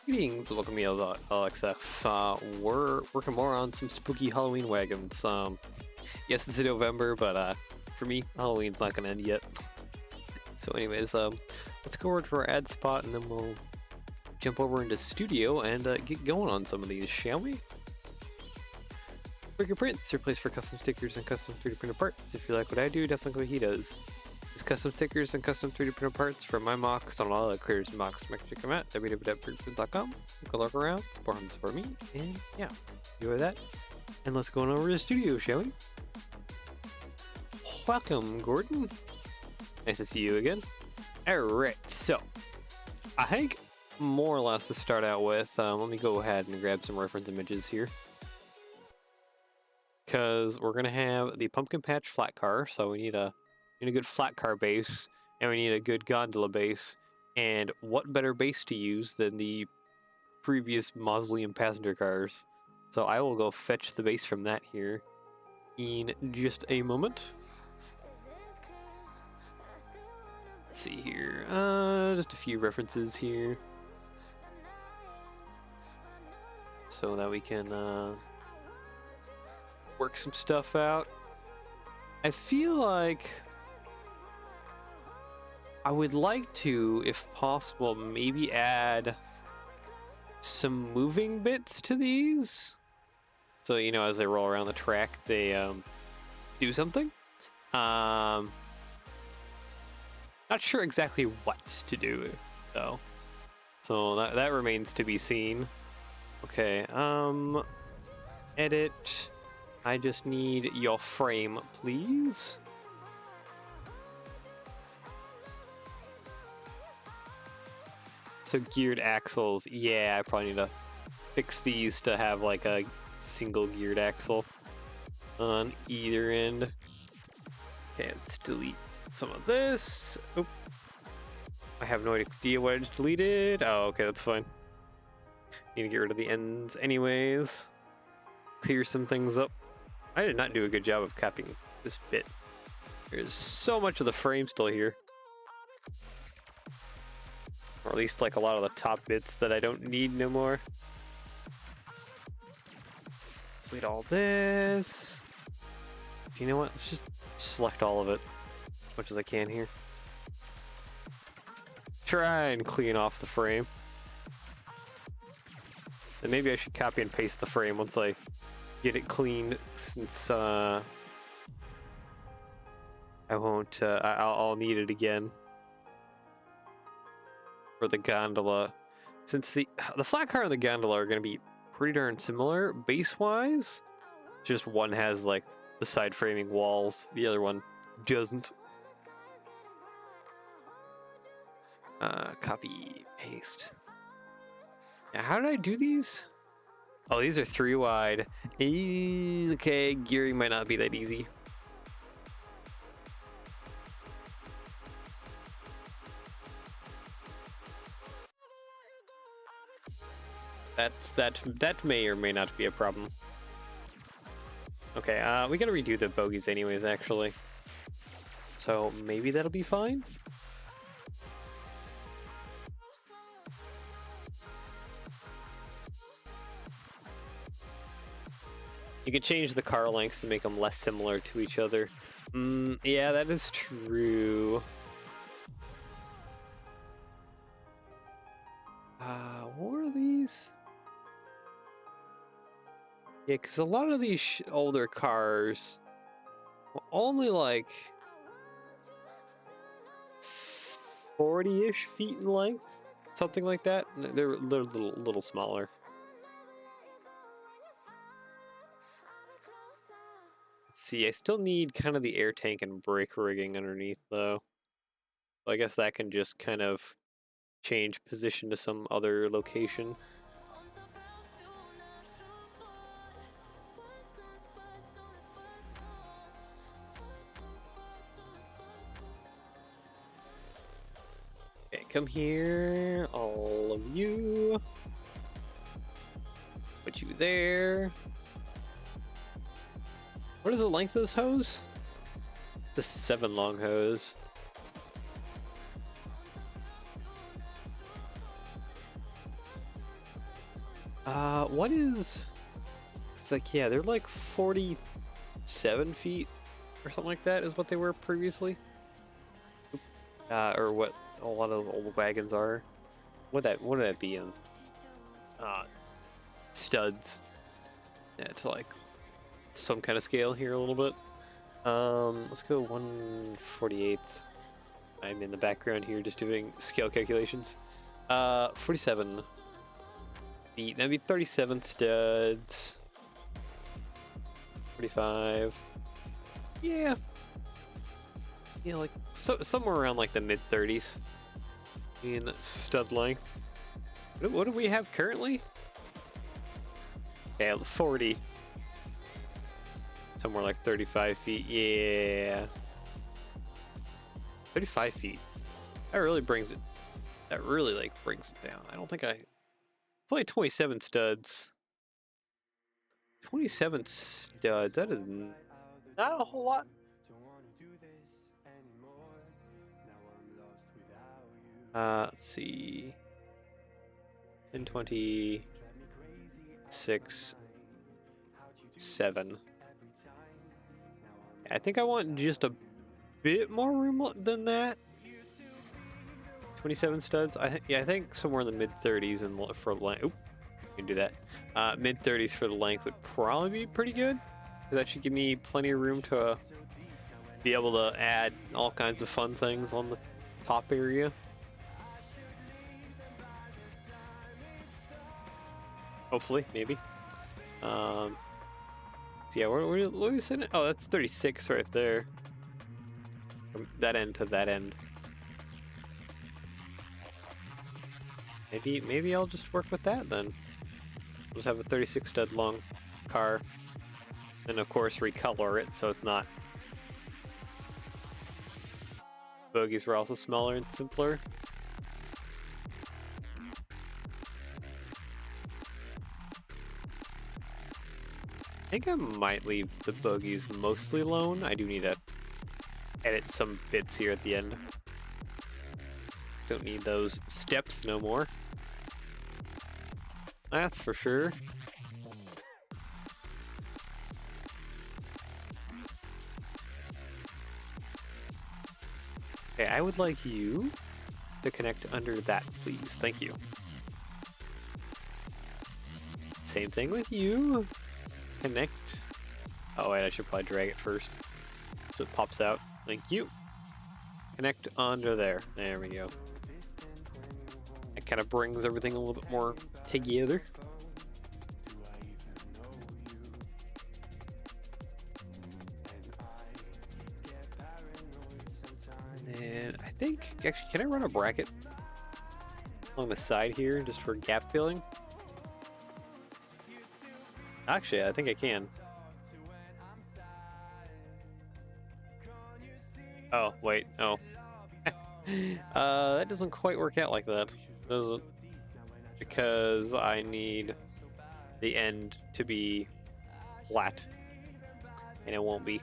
Greetings, welcome to LXF. We're working more on some spooky Halloween wagons. Yes, it's in November, but for me, Halloween's not gonna end yet. So anyways, let's go over to our ad spot and then we'll jump over into studio and get going on some of these, shall we? Bricker Prints, your place for custom stickers and custom 3D printed parts. If you like what I do, definitely what he does. These custom stickers and custom 3D printed parts from my mocks on all the creators mocks. Check them out, www.brickerprint.com. Take a look around, support him, support me, and yeah, enjoy that. And let's go on over to the studio, shall we? Welcome, Gordon. Nice to see you again. Alright, so I think more or less to start out with, let me go ahead and grab some reference images here. Because we're going to have the pumpkin patch flat car, so we need a good flat car base, and we need a good gondola base. And what better base to use than the previous mausoleum passenger cars? So I will go fetch the base from that here in just a moment. Let's see here, just a few references here, so that we can work some stuff out. I feel like I would like to, if possible, maybe add some moving bits to these. So, you know, as they roll around the track, they do something. Not sure exactly what to do, though. So that remains to be seen. Okay, edit. I just need your frame, please. So geared axles, yeah, I probably need to fix these to have like a single geared axle on either end. Okay, let's delete some of this. Oop. I have no idea what I just deleted. Oh, okay, that's fine. Need to get rid of the ends anyways. Clear some things up. I did not do a good job of copying this bit. There's so much of the frame still here. Or at least like a lot of the top bits that I don't need no more. Delete all this. You know what? Let's just select all of it as much as I can here. Try and clean off the frame. And maybe I should copy and paste the frame once I get it cleaned, since I won't. I'll need it again for the gondola, since the flat car and the gondola are going to be pretty darn similar base wise. Just one has like the side framing walls, the other one doesn't. Copy paste. Now, how did I do these? Oh, these are 3 wide. Okay, gearing might not be that easy. That may or may not be a problem. Okay, we gotta redo the bogies anyways, actually. So maybe that'll be fine. You can change the car lengths to make them less similar to each other. Yeah, that is true. What are these? Yeah, because a lot of these older cars were only like 40-ish feet in length, something like that. They're a little smaller. Let's see, I still need kind of the air tank and brake rigging underneath, though. So I guess that can just kind of change position to some other location. Okay, come here, all of you. Put you there. What is the length of this hose? The 7 long hose. What is... It's like, yeah, they're like 47 feet or something like that is what they were previously. Or what a lot of old wagons are. What would that be in? Studs. Yeah, to like some kind of scale here a little bit. Let's go 1/48th. I'm in the background here just doing scale calculations. 47 feet. That'd be 37 studs. 45. Yeah. Yeah, like somewhere around like the mid-30s in stud length. What do we have currently? Yeah, 40. Somewhere like 35 feet. Yeah. 35 feet. That really brings it. That really like brings it down. I don't think I. Only 27 studs. 27 studs. That is not a whole lot. Let's see. 10, 20, 6, 7. I think I want just a bit more room than that. 27 studs. I think somewhere in the mid-30s and for length. Oop, you can do that. Mid-30s for the length would probably be pretty good. That should give me plenty of room to be able to add all kinds of fun things on the top area. Hopefully, maybe. So yeah, what are we saying? Oh, that's 36 right there. From that end to that end. Maybe I'll just work with that then. I'll just have a 36 stud long car. And of course recolor it so it's not. Bogies were also smaller and simpler. I think I might leave the bogies mostly alone. I do need to edit some bits here at the end. Don't need those steps no more. That's for sure. Okay, I would like you to connect under that, please. Thank you. Same thing with you. Connect. Oh wait, I should probably drag it first so it pops out. Thank you. Connect under there. There we go. It kind of brings everything a little bit more together. And then I think, actually, can I run a bracket along the side here just for gap filling? Actually, I think I can. Oh, wait, no. That doesn't quite work out like that. Doesn't. Because I need the end to be flat. And it won't be.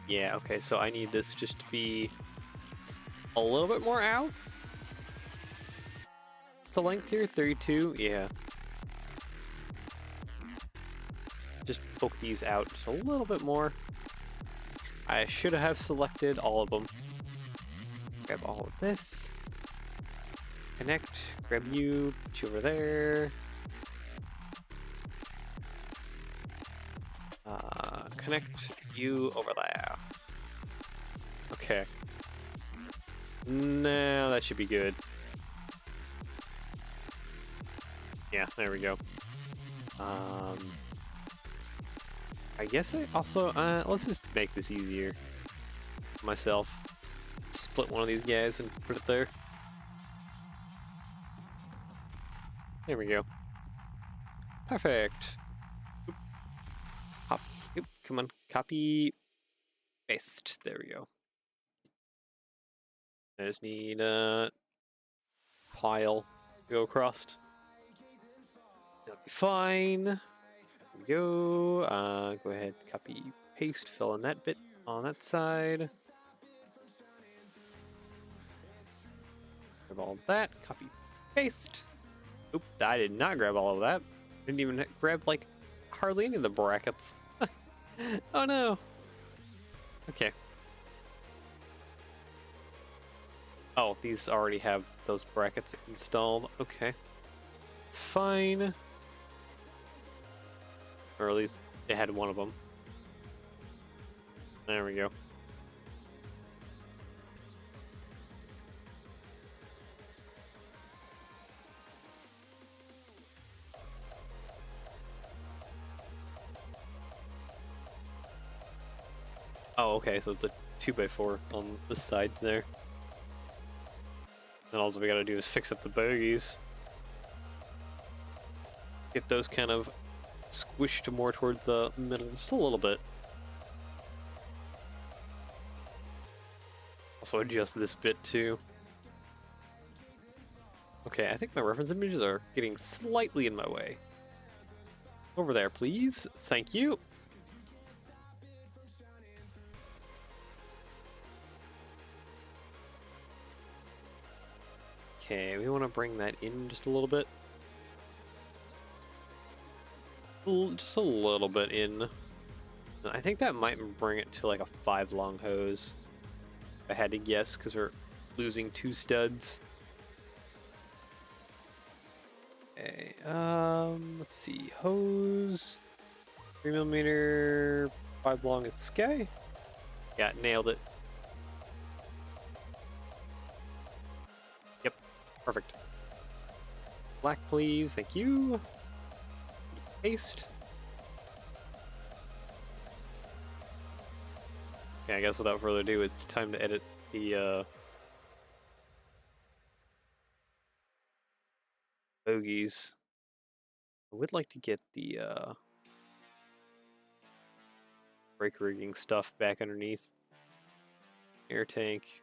Yeah, okay, so I need this just to be a little bit more out. What's the length here? 32? Yeah. Just poke these out just a little bit more. I should have selected all of them. Grab all of this. Connect. Grab you. Put you over there. Connect you over there. Okay. Now that should be good. Yeah, there we go. I guess I also, let's just make this easier for myself. Split one of these guys and put it there. There we go. Perfect. Oop. Hop. Oop. Come on. Copy. Paste. There we go. I just need a pile to go across. That'll be fine. There we go. Go ahead, copy, paste, fill in that bit on that side. Grab all that. Copy, paste. Oop, I did not grab all of that. Didn't even grab, like, hardly any of the brackets. Oh no. Okay. Oh, these already have those brackets installed. Okay. It's fine. Or at least they had one of them. There we go. Oh, okay, so it's a 2x4 on the side there. And all we gotta do is fix up the bogies. Get those kind of squished more towards the middle, just a little bit. Also adjust this bit too. Okay, I think my reference images are getting slightly in my way. Over there, please. Thank you. Okay, we want to bring that in just a little bit. Just a little bit in. I think that might bring it to like a 5 long hose. If I had to guess, because we're losing 2 studs. Okay, let's see. Hose. 3mm, 5 long is this guy? Yeah, nailed it. Yep, perfect. Black, please. Thank you. Paste. Okay, I guess without further ado, it's time to edit the bogies. I would like to get the brake rigging stuff back underneath. Air tank.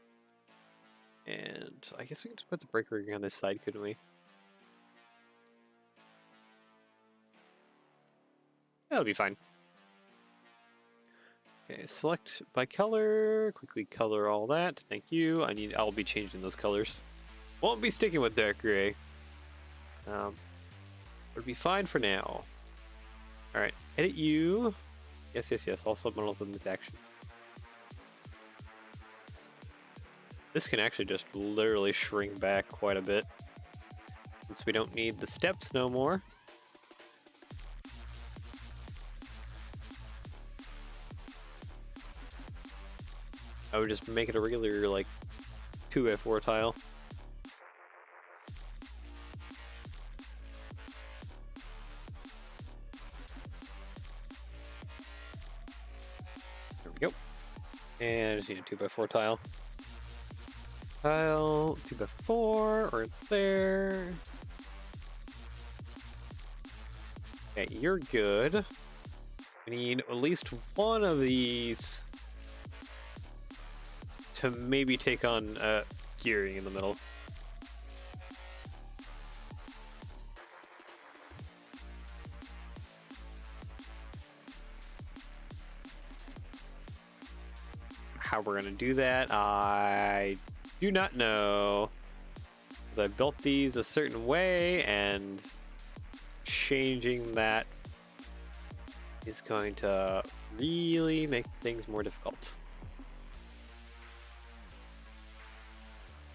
And I guess we can just put the brake rigging on this side, couldn't we? That'll be fine. Okay, select by color, quickly color all that. Thank you. I'll be changing those colors. Won't be sticking with dark gray. Would be fine for now. All right, edit you. Yes, yes, yes. All submetals in this action. This can actually just literally shrink back quite a bit, since we don't need the steps no more. I would just make it a regular, like, 2x4 tile. There we go. And I just need a 2x4 tile. Tile, 2x4, right there. Okay, you're good. We need at least one of these to maybe take on gearing in the middle. How we're gonna do that, I do not know, because I built these a certain way, and changing that is going to really make things more difficult.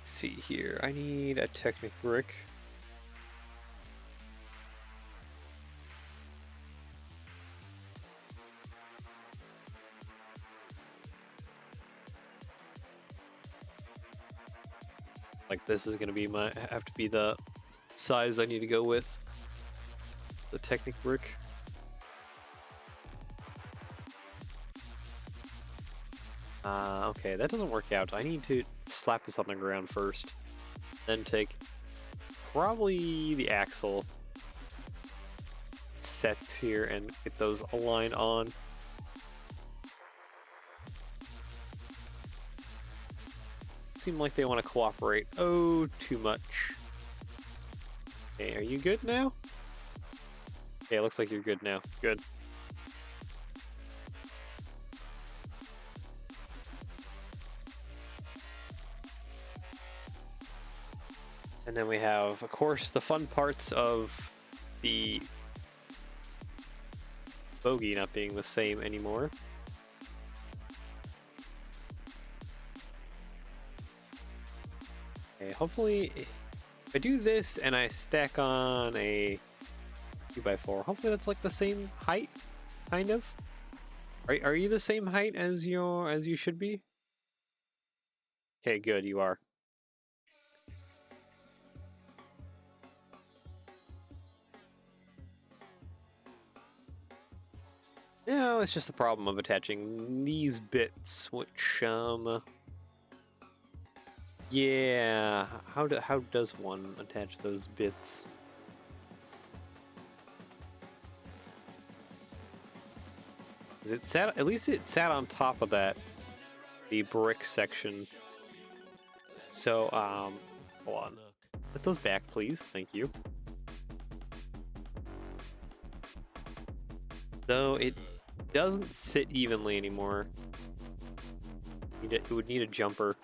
Let's see here, I need a Technic brick. Like, this is gonna be have to be the size I need to go with. The Technic brick. Okay, that doesn't work out. I need to slap this on the ground first, then take probably the axle sets here and get those aligned on. Seem like they want to cooperate. Oh, too much. Okay, are you good now? Okay, it looks like you're good now. Good. And then we have, of course, the fun parts of the bogey not being the same anymore. Okay, hopefully, if I do this and I stack on a 2x4, hopefully that's like the same height, kind of. Are you the same height as you should be? Okay, good, you are. No, it's just the problem of attaching these bits, which yeah, how does one attach those bits? Is it sat? At least it sat on top of the brick section. So hold on. Put those back, please. Thank you. Though it doesn't sit evenly anymore. It would need a jumper.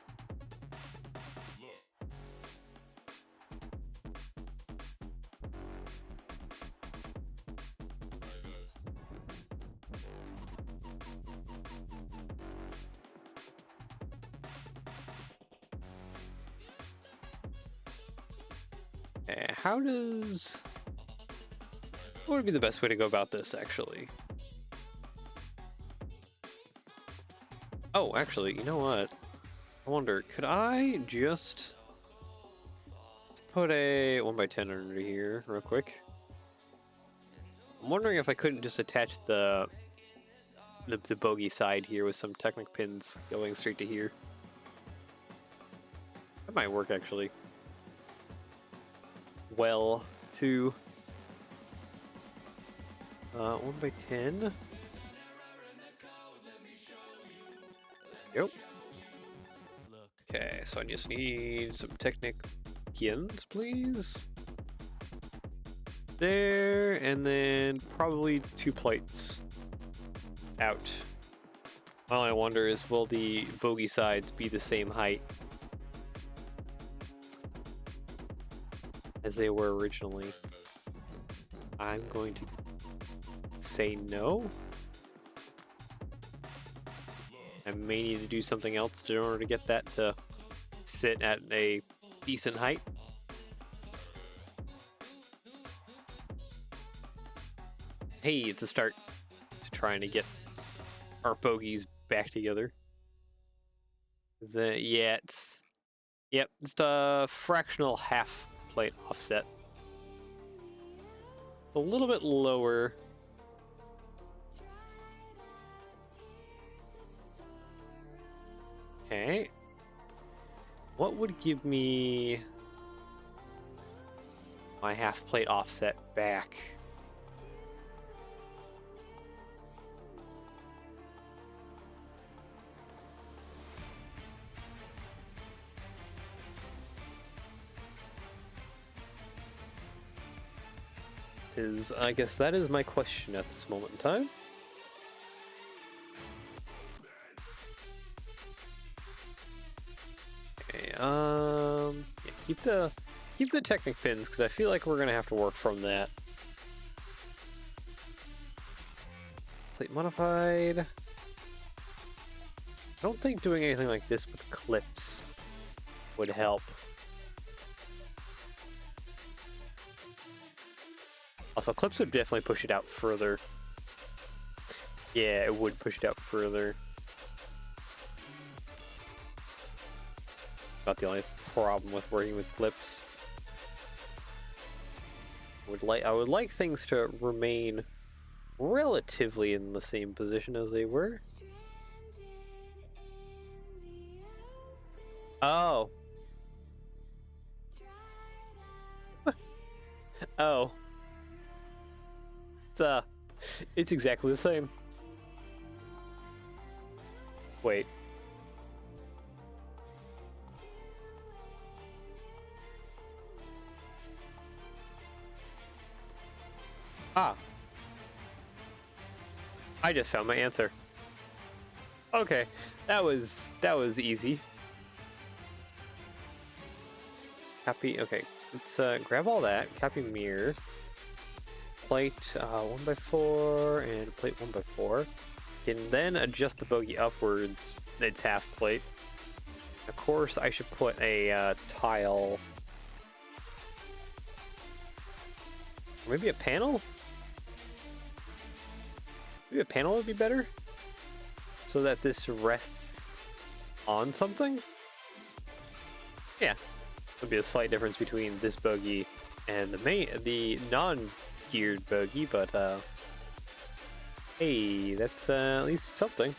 What would be the best way to go about this, actually? Oh, actually, you know what? I wonder, could I just put a 1x10 under here real quick? I'm wondering if I couldn't just attach the bogey side here with some Technic pins going straight to here. That might work, actually. Well, too. 1x10. Yep. Okay, so I just need some Technic pins, please. There, and then probably 2 plates out. All I wonder is, will the bogey sides be the same height as they were originally? I'm going to say no. I may need to do something else in order to get that to sit at a decent height. Hey, it's a start to trying to get our bogeys back together. Yeah, it's just a fractional half plate offset. A little bit lower. Okay. What would give me my half plate offset back? I guess that is my question at this moment in time. Okay, yeah, keep the Technic pins, because I feel like we're gonna have to work from that. Plate modified. I don't think doing anything like this with clips would help. Also, clips would definitely push it out further. Yeah, it would push it out further. About the only problem with working with clips. I would like things to remain relatively in the same position as they were. Oh. Oh. It's exactly the same. Wait. Ah. I just found my answer. Okay, that was easy. Copy, okay. Let's grab all that, copy mirror, plate 1x4, and plate 1x4. Can then adjust the bogey upwards. It's half plate. Of course, I should put a tile, or maybe a panel. Maybe a panel would be better, so that this rests on something. Yeah, would be a slight difference between this bogey and the non-geared bogey, but hey, that's at least something.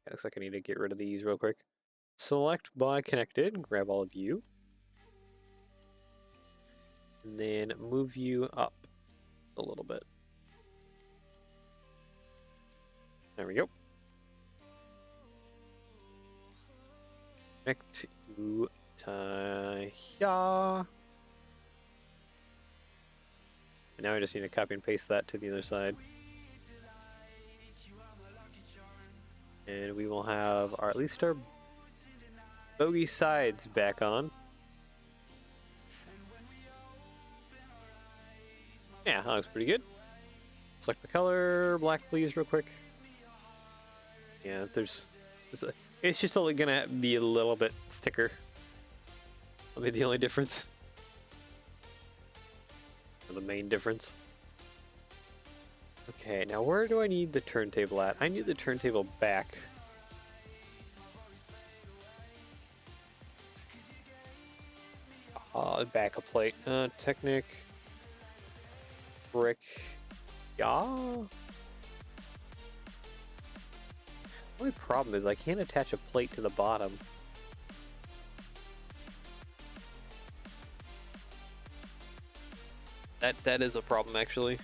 Looks like I need to get rid of these real quick. Select by connected, grab all of you, and then move you up a little bit. There we go. Connect you to here. And now I just need to copy and paste that to the other side. And we will have at least our bogey sides back on. Yeah, that looks pretty good. Select the color, black please, real quick. Yeah, it's just only gonna be a little bit thicker. That'll be the only difference. Or the main difference. Okay, now where do I need the turntable at? I need the turntable back. Back a plate. Technic. Brick. Yeah. The only problem is I can't attach a plate to the bottom. That is a problem, actually.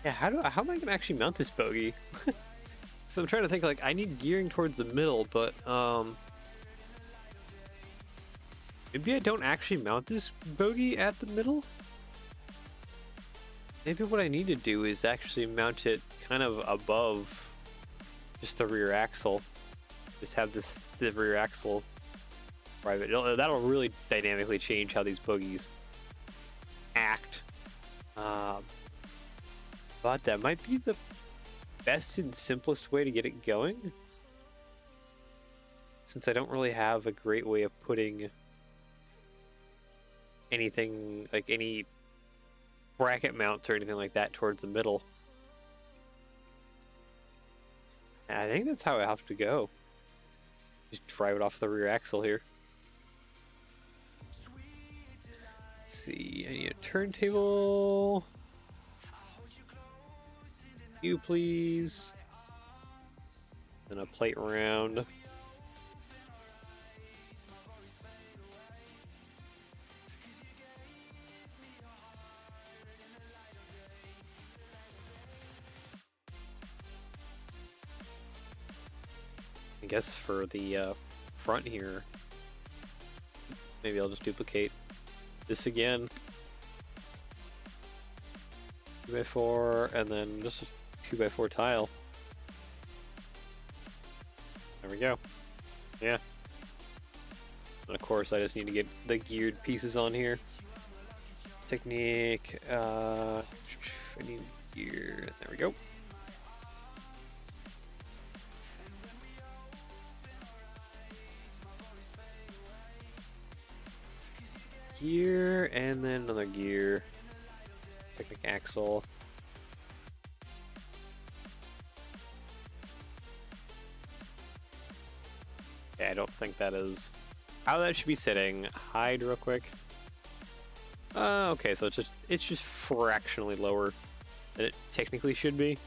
Yeah, how am I gonna actually mount this bogey? So I'm trying to think, like, I need gearing towards the middle, but maybe I don't actually mount this bogey at the middle? Maybe what I need to do is actually mount it kind of above just the rear axle. Just have the rear axle private. That'll really dynamically change how these bogies act. But that might be the best and simplest way to get it going, since I don't really have a great way of putting anything, like any bracket mounts or anything like that, towards the middle. And I think that's how I have to go. Just drive it off the rear axle here. Let's see, I need a turntable. You please. Then a plate round. I guess for the front here, maybe I'll just duplicate this again. 2x4 and then just a 2x4 tile. There we go. Yeah. And of course I just need to get the geared pieces on here. Technique, I need gear, there we go. Gear, and then another gear. Technic axle. Yeah, I don't think that is how that should be sitting. Hide real quick. Okay, so it's just fractionally lower than it technically should be.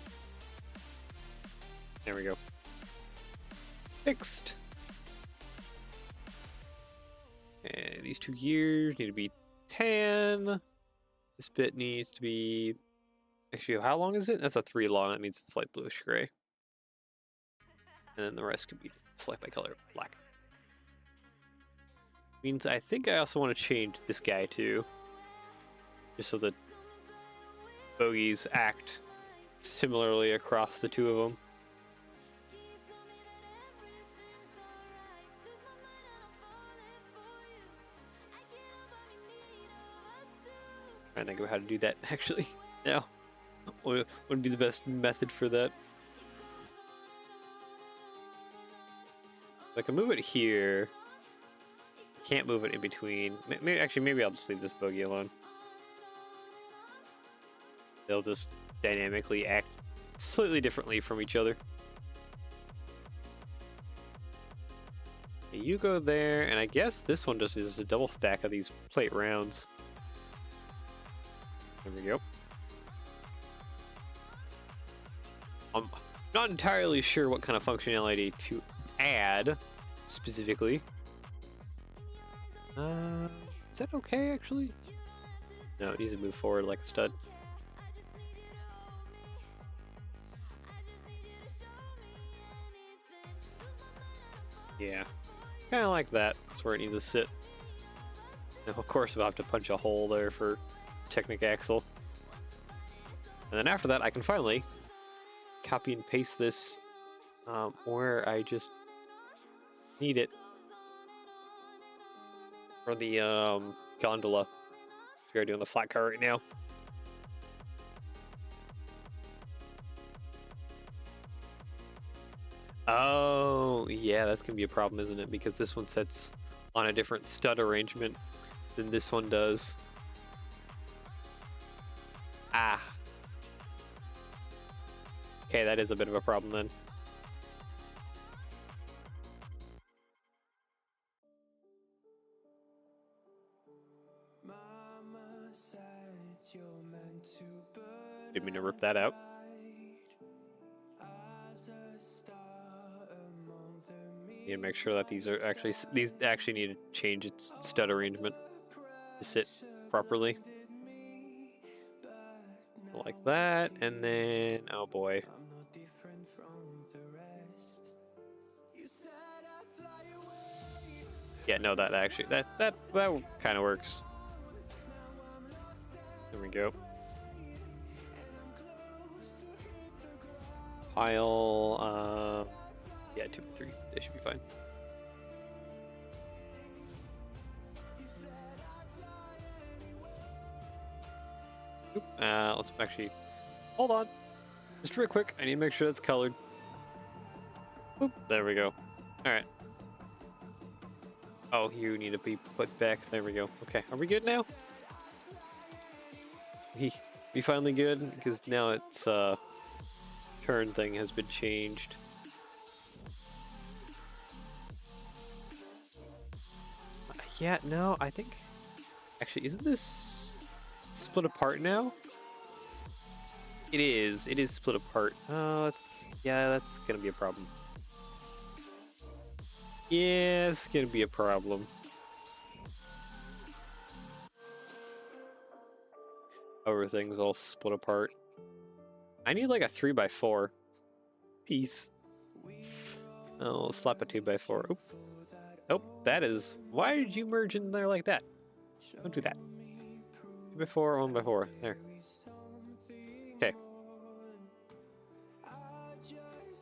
There we go. Fixed. And these two gears need to be tan. This bit needs to be... Actually, how long is it? That's a 3 long. That means it's light bluish gray. And then the rest could be select by color, black. Means I think I also want to change this guy too. Just so that bogies act similarly across the two of them. Trying to think of how to do that actually now. What would be the best method for that? I can move it here. Can't move it in between. Maybe I'll just leave this bogey alone. They'll just dynamically act slightly differently from each other. You go there, and I guess this one just is a double stack of these plate rounds. There we go. I'm not entirely sure what kind of functionality to add specifically. Is that okay actually? No, it needs to move forward like a stud. Yeah, kind of like that. That's where it needs to sit. Now, of course, I'll have to punch a hole there for Technic Axle. And then after that, I can finally copy and paste this where I just need it for the gondola. We are doing the flat car right now. Oh, yeah, that's gonna be a problem, isn't it? Because this one sets on a different stud arrangement than this one does. Ah. Okay, that is a bit of a problem then. Didn't mean to rip that out. Need to make sure that these actually need to change its stud arrangement to sit properly. Like that, and then oh boy. Yeah, no, that kind of works. There we go. Pile, yeah, 2 by 3. They should be fine. Oop, let's actually hold on. Just real quick, I need to make sure that's colored. Oop, there we go. All right. Oh, you need to be put back. There we go. Okay, are we good now? We finally good because now it's turn thing has been changed. Yeah, no, I think actually isn't this split apart now? It is split apart. Oh, that's gonna be a problem. Yeah, it's gonna be a problem. Everything's all split apart. I need like a 3x4 piece. I'll slap a 2x4. Oop. Oh, that is. Why did you merge in there like that? Don't do that. 2x4, 1x4. There. Okay.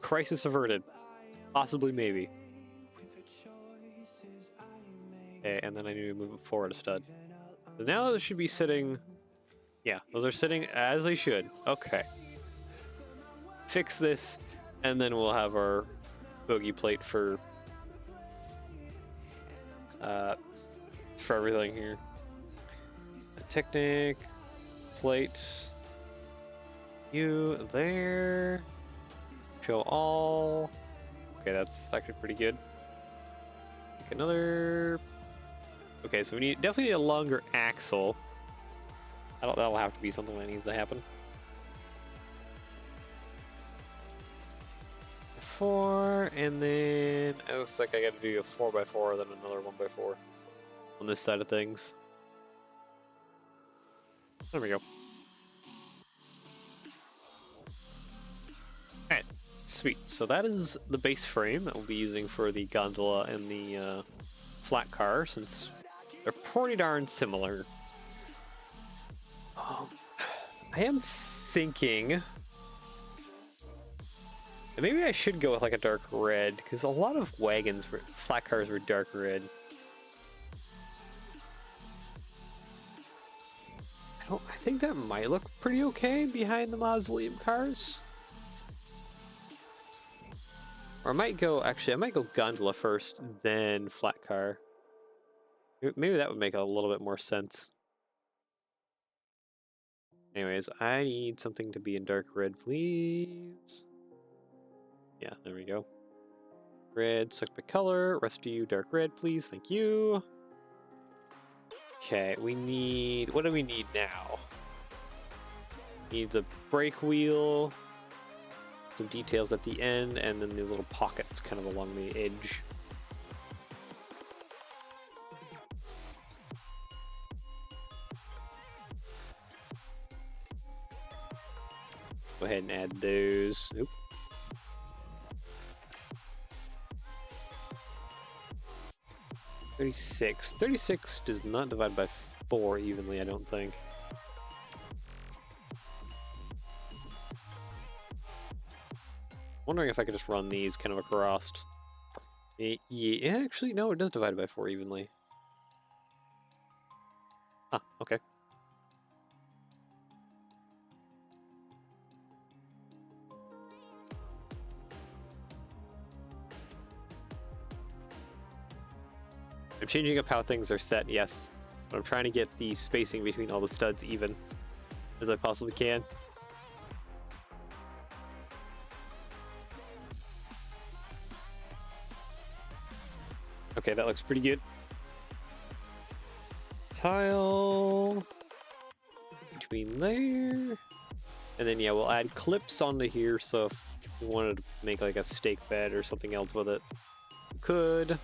Crisis averted. Possibly, maybe. Okay, and then I need to move it forward a stud. So now those should be sitting. Yeah, those are sitting as they should. Okay. Fix this, and then we'll have our bogey plate for everything here. A Technic plate. You there. Show all. Okay, that's actually pretty good. Make another. Okay, so we definitely need a longer axle. That'll have to be something that needs to happen. 4, and then it looks like I got to do a 4x4, then another 1x4 on this side of things. There we go. Alright, Sweet. So that is the base frame that we'll be using for the gondola and the flat car, since they're pretty darn similar. I am thinking that maybe I should go with like a dark red, because a lot of wagons, flat cars were dark red. I think that might look pretty okay behind the mausoleum cars. Or I might go gondola first, then flat car. Maybe that would make a little bit more sense. Anyways, I need something to be in dark red, please. Yeah, there we go. Red, select by color. Rest of you, dark red, please. Thank you. Okay, we need... What do we need now? Needs a brake wheel. Some details at the end, and then the little pockets kind of along the edge. Go ahead and add those. Oop. $36. $36 does not divide by 4 evenly, I don't think. Wondering if I could just run these kind of across. Yeah, actually, no, it does divide by 4 evenly. Ah, okay. I'm changing up how things are set, yes. But I'm trying to get the spacing between all the studs even as I possibly can. Okay, that looks pretty good. Tile between there. And then, yeah, we'll add clips onto here, so if we wanted to make like a stake bed or something else with it, we could.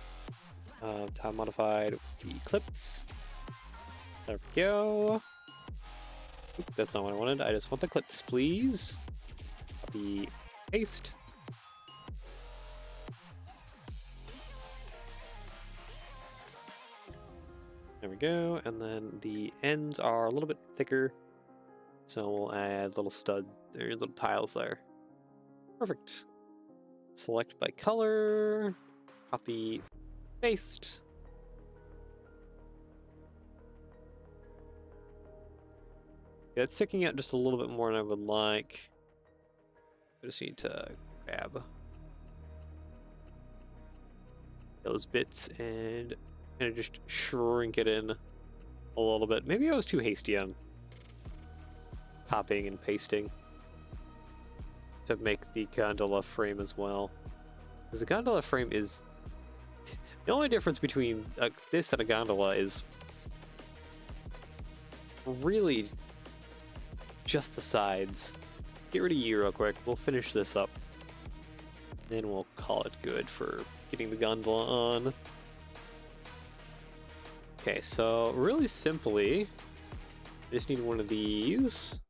Tile modified, the clips. There we go. Oop, that's not what I wanted. I just want the clips, please. Copy, paste. There we go, and then the ends are a little bit thicker, so we'll add little little tiles there. Perfect. Select by color, copy, paste. Yeah, it's sticking out just a little bit more than I would like. I just need to grab those bits and kind of just shrink it in a little bit. Maybe I was too hasty on copying and pasting to make the gondola frame as well. Because the gondola frame is... The only difference between this and a gondola is really just the sides. Get rid of you real quick. We'll finish this up. Then we'll call it good for getting the gondola on. Okay, so really simply, I just need one of these.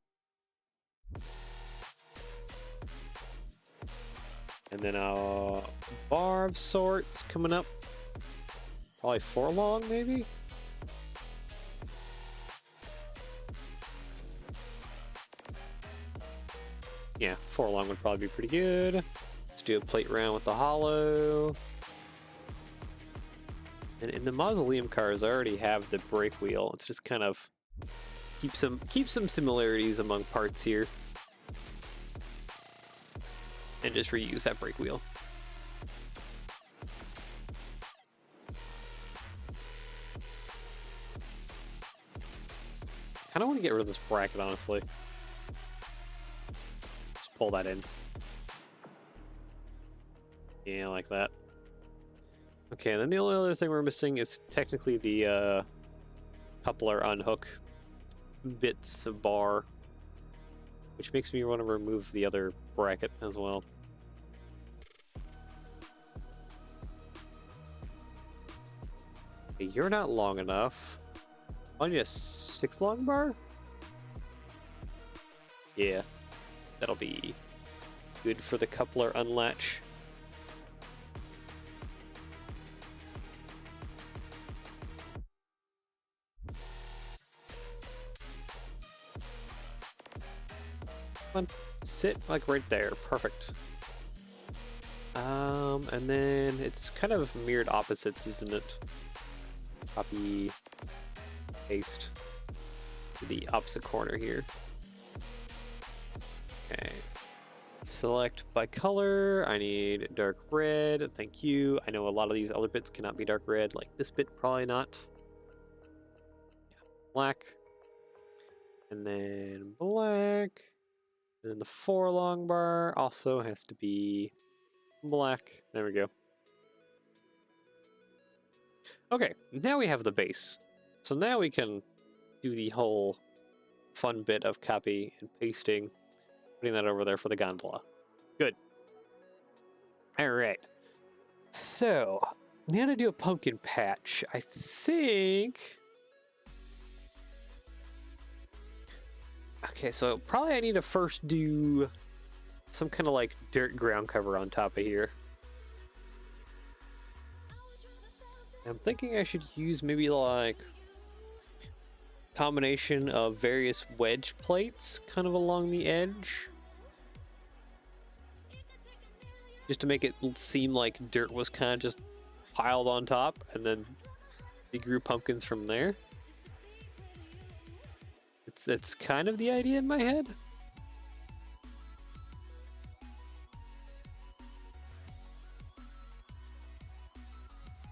And then a bar of sorts coming up. Probably 4 long, maybe? Yeah, 4 long would probably be pretty good. Let's do a plate round with the hollow. And in the mausoleum cars, I already have the brake wheel. It's just kind of keep some similarities among parts here. And just reuse that brake wheel. I kind of want to get rid of this bracket, honestly. Just pull that in. Yeah, like that. Okay, and then the only other thing we're missing is technically the coupler unhook bits of bar, which makes me want to remove the other bracket as well. Okay, you're not long enough. I need a 6 long bar? Yeah, that'll be Good for the coupler unlatch. Come on, sit like right there. Perfect. And then it's kind of mirrored opposites, isn't it? Copy, paste to the opposite corner here. Okay. Select by color. I need dark red. Thank you. I know a lot of these other bits cannot be dark red, like this bit probably not. Yeah, black. And then black. And then the 4 long bar also has to be black. There we go. Okay, now we have the base. So now we can do the whole fun bit of copy and pasting, putting that over there for the gondola. Good. All right. So, I'm gonna do a pumpkin patch. I think... Okay, so probably I need to first do some kind of like dirt ground cover on top of here. I'm thinking I should use maybe like combination of various wedge plates kind of along the edge, just to make it seem like dirt was kind of just piled on top, and then they grew pumpkins from there. It's kind of the idea in my head.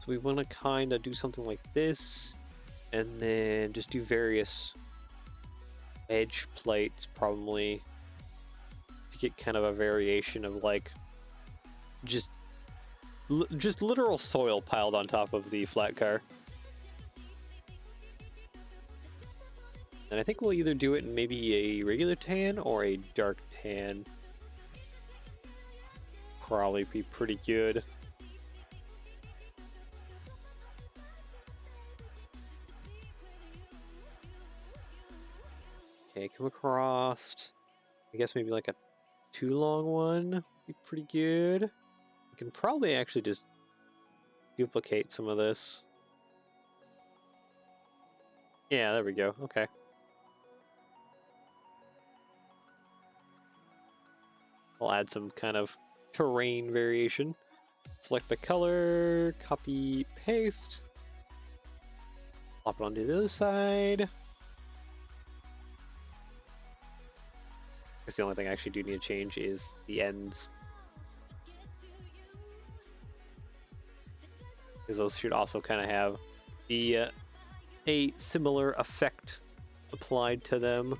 So we want to kind of do something like this, and then just do various edge plates probably to get kind of a variation of like just literal soil piled on top of the flat car. And I think we'll either do it in maybe a regular tan or a dark tan. Probably be pretty good. Okay, come across. I guess maybe like a 2 long one. Be pretty good. We can probably actually just duplicate some of this. Yeah, there we go. Okay. I'll add some kind of terrain variation. Select the color, copy, paste. Plop it onto the other side. I guess the only thing I actually do need to change is the ends, because those should also kind of have the a similar effect applied to them.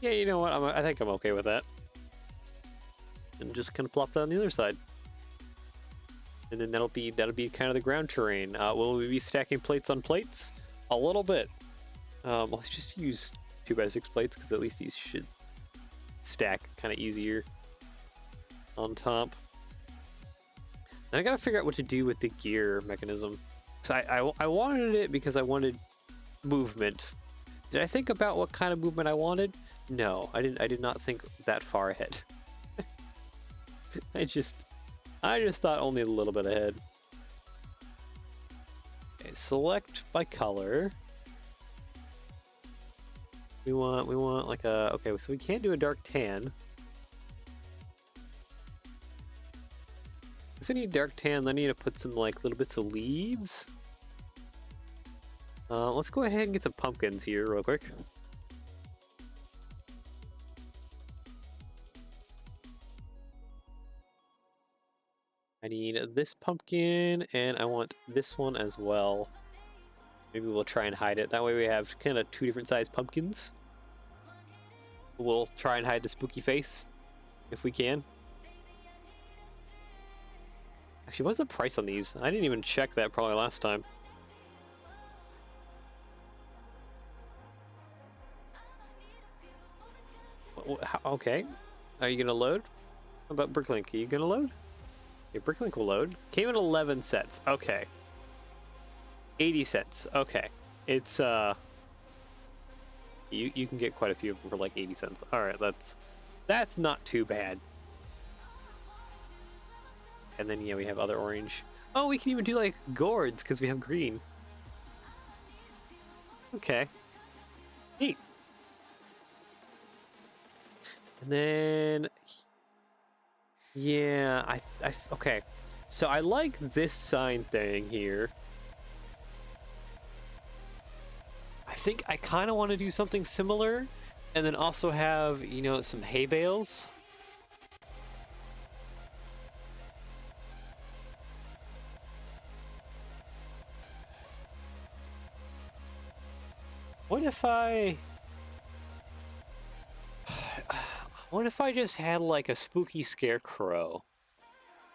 Yeah, you know what? I think I'm okay with that. And just kind of plop that on the other side. And then that'll be kind of the ground terrain. Will we be stacking plates on plates? A little bit. Let's just use 2x6 plates, because at least these should stack kind of easier on top. And I gotta figure out what to do with the gear mechanism. So I wanted it because I wanted movement. Did I think about what kind of movement I wanted? No, I didn't. I did not think that far ahead. I just thought only a little bit ahead. Okay, select by color. We want like a, okay, so we can't do a dark tan. So we need dark tan, then I need to put some like little bits of leaves. Let's go ahead and get some pumpkins here real quick. I need this pumpkin, and I want this one as well. Maybe we'll try and hide it. That way we have kind of 2 different sized pumpkins. We'll try and hide the spooky face, if we can. Actually, what's the price on these? I didn't even check that probably last time. Okay. Are you gonna load? How about Bricklink? Are you gonna load? Your Bricklink will load. Came in 11 cents. Okay. 80 cents. Okay. It's you can get quite a few of them for like 80 cents. All right, that's not too bad. And then yeah, we have other orange. Oh, we can even do like gourds because we have green. Okay. Neat. And then yeah, okay. So I like this sign thing here. I think I kind of want to do something similar and then also have, you know, some hay bales. What if I just had like a spooky scarecrow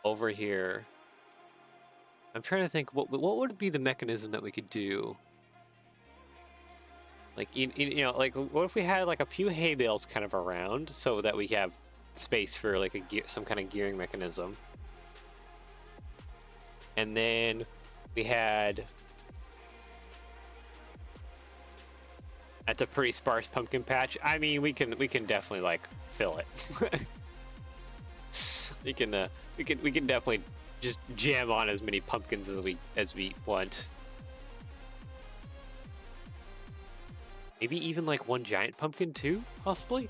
over here? I'm trying to think what would be the mechanism that we could do? Like you know, like what if we had like a few hay bales kind of around so that we have space for like some kind of gearing mechanism, and then we had. That's a pretty sparse pumpkin patch. I mean, we can definitely like fill it. we can definitely just jam on as many pumpkins as we want. Maybe even like one giant pumpkin too, possibly.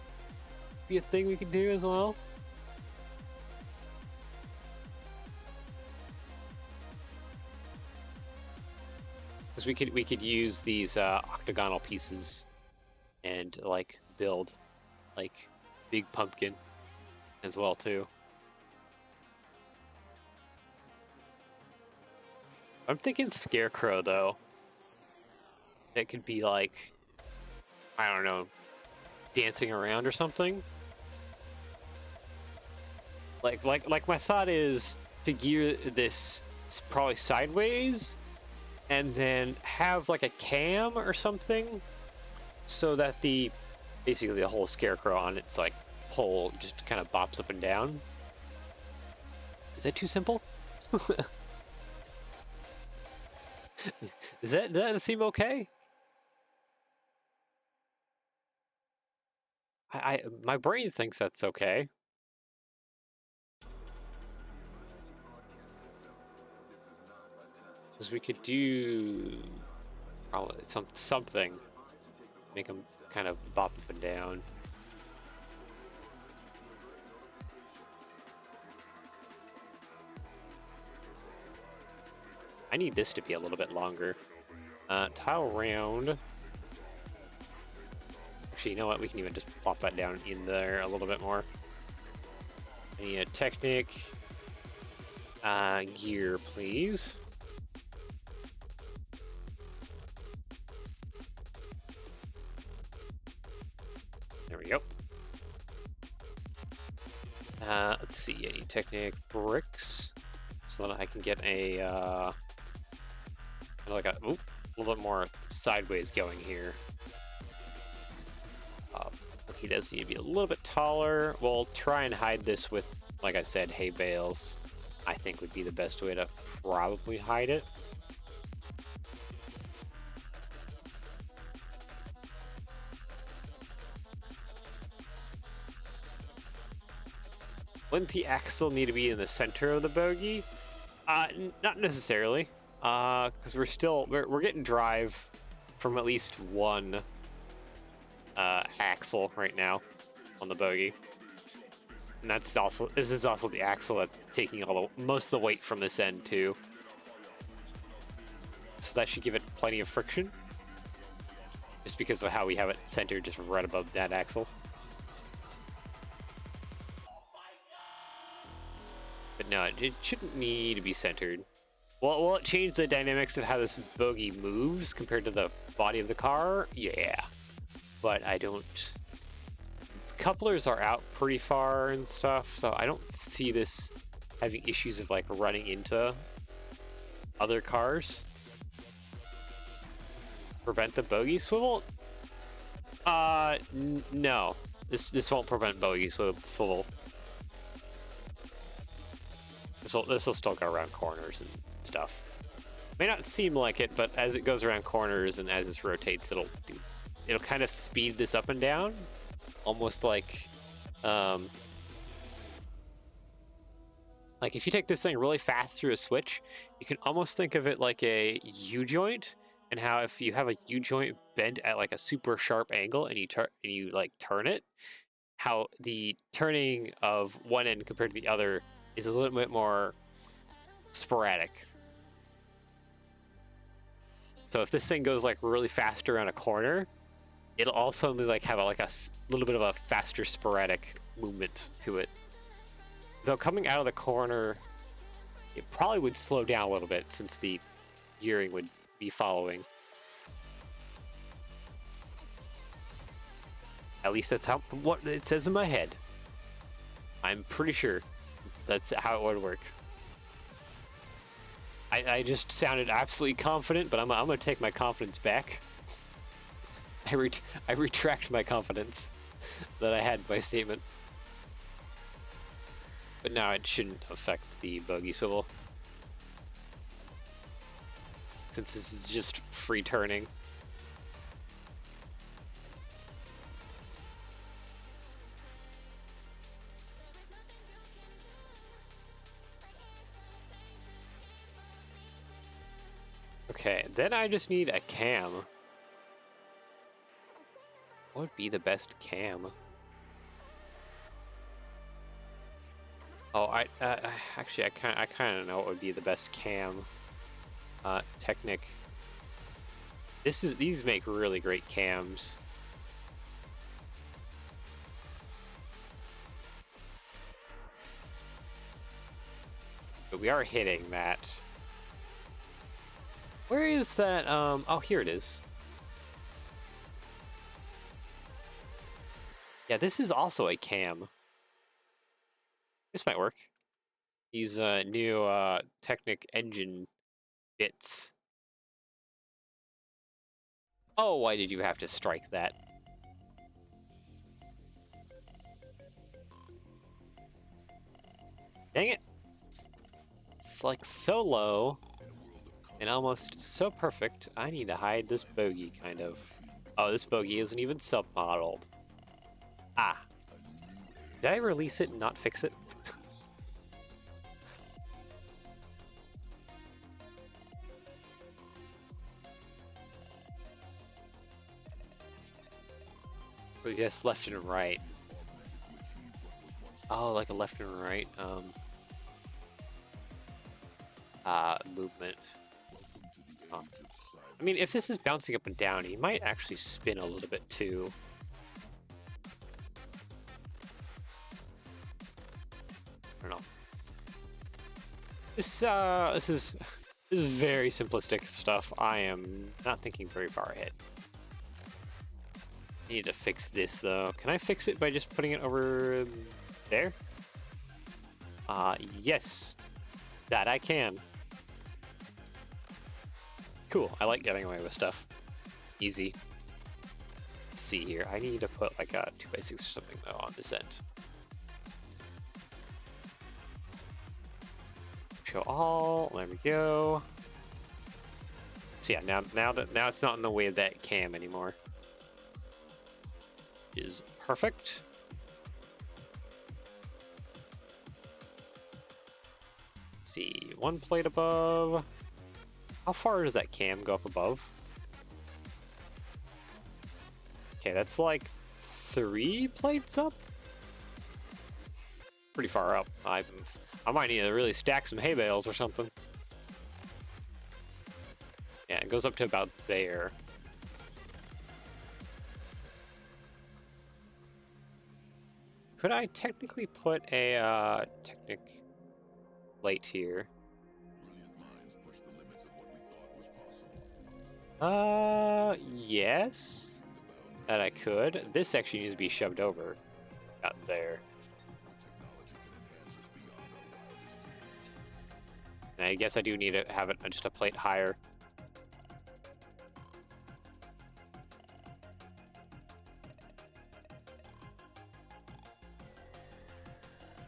Be a thing we could do as well. Because we could use these octagonal pieces and like build like big pumpkin as well too. I'm thinking scarecrow though. That could be like, I don't know, dancing around or something. Like my thought is to gear this probably sideways and then have like a cam or something so that basically the whole scarecrow on its like pole just kind of bops up and down. Is that too simple? Does that seem okay? My brain thinks that's okay. Because we could do probably something, make them kind of bop up and down. I need this to be a little bit longer. Tile round. Actually, you know what? We can even just plop that down in there a little bit more. I need a Technic gear, please. There we go. Let's see. I need Technic bricks so that I can get a like a little bit more sideways going here. He does need to be a little bit taller. We'll try and hide this with, like I said, hay bales. I think would be the best way to probably hide it. Wouldn't the axle need to be in the center of the bogey? Not necessarily, because we're getting drive from at least one axle right now on the bogey, and this is also the axle that's taking most of the weight from this end too. So that should give it plenty of friction, just because of how we have it centered just right above that axle. But no, it shouldn't need to be centered. Well, will it change the dynamics of how this bogey moves compared to the body of the car? Yeah. But I don't... Couplers are out pretty far and stuff, so I don't see this having issues of like running into other cars. Prevent the bogey swivel? No. This won't prevent bogey swivel. This will still go around corners and stuff. May not seem like it, but as it goes around corners and as it rotates, it'll kind of speed this up and down, almost like if you take this thing really fast through a switch, you can almost think of it like a U-joint, and how if you have a U-joint bent at like a super sharp angle and you like turn it, how the turning of one end compared to the other is a little bit more sporadic. So if this thing goes like really fast around a corner, it'll also like have a little bit of a faster sporadic movement to it. Though coming out of the corner, it probably would slow down a little bit since the gearing would be following. At least that's what it says in my head. I'm pretty sure that's how it would work. I just sounded absolutely confident, but I'm gonna take my confidence back. I retract my confidence that I had by statement. But now it shouldn't affect the bogey swivel, since this is just free turning. Okay, then I just need a cam. What would be the best cam? Oh, actually, I kind of know what would be the best cam. Technic. These make really great cams. But we are hitting that. Where is that? Oh, here it is. Yeah, this is also a cam. This might work. These new Technic engine bits. Oh, why did you have to strike that? Dang it. It's like so low and almost so perfect. I need to hide this bogey, kind of. Oh, this bogey isn't even sub-modeled. Ah. Did I release it and not fix it? I guess left and right. Oh, like a left and right movement. Huh. I mean, if this is bouncing up and down, he might actually spin a little bit too. I don't know. This is very simplistic stuff. I am not thinking very far ahead. I need to fix this though. Can I fix it by just putting it over there? Yes. That I can. Cool. I like getting away with stuff. Easy. Let's see here. I need to put like a 2x6 or something though on this end. Show all. There we go. So yeah, now it's not in the way of that cam anymore. Is perfect. Let's see, one plate above. How far does that cam go up above? Okay, that's like 3 plates up. Pretty far up. I might need to really stack some hay bales or something. Yeah, it goes up to about there. Could I technically put a Technic plate here? Yes. That I could. This actually needs to be shoved over. Out there. And I guess I do need to have it just a plate higher.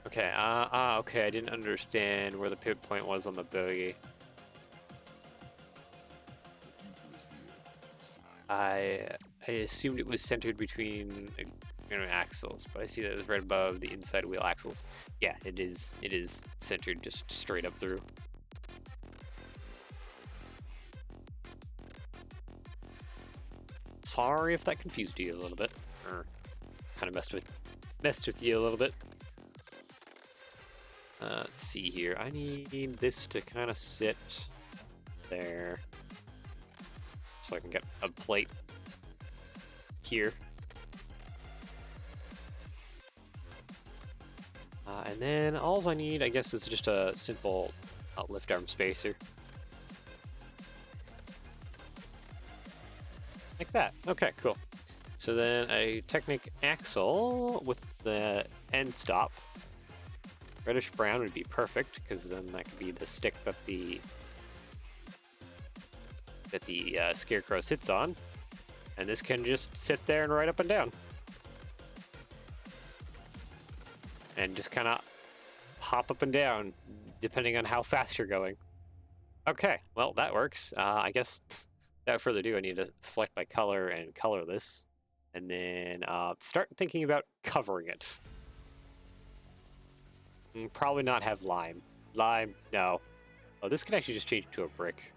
Okay, okay, I didn't understand where the pivot point was on the buggy. I I assumed it was centered between axles, but I see that it was right above the inside wheel axles. Yeah, it is. It is centered just straight up through. Sorry if that confused you a little bit, or kind of messed with you a little bit. Let's see here. I need this to kind of sit there, so I can get a plate here. And then all I need, I guess, is just a simple lift arm spacer. Like that. Okay, cool. So then a Technic axle with the end stop. Reddish brown would be perfect, because then that could be the stick that the scarecrow sits on. And this can just sit there and ride up and down. And just kind of hop up and down, depending on how fast you're going. Okay, well, that works. I guess, without further ado, I need to select my color and color this. And then start thinking about covering it. Probably not have lime. Lime, no. Oh, this can actually just change it to a brick.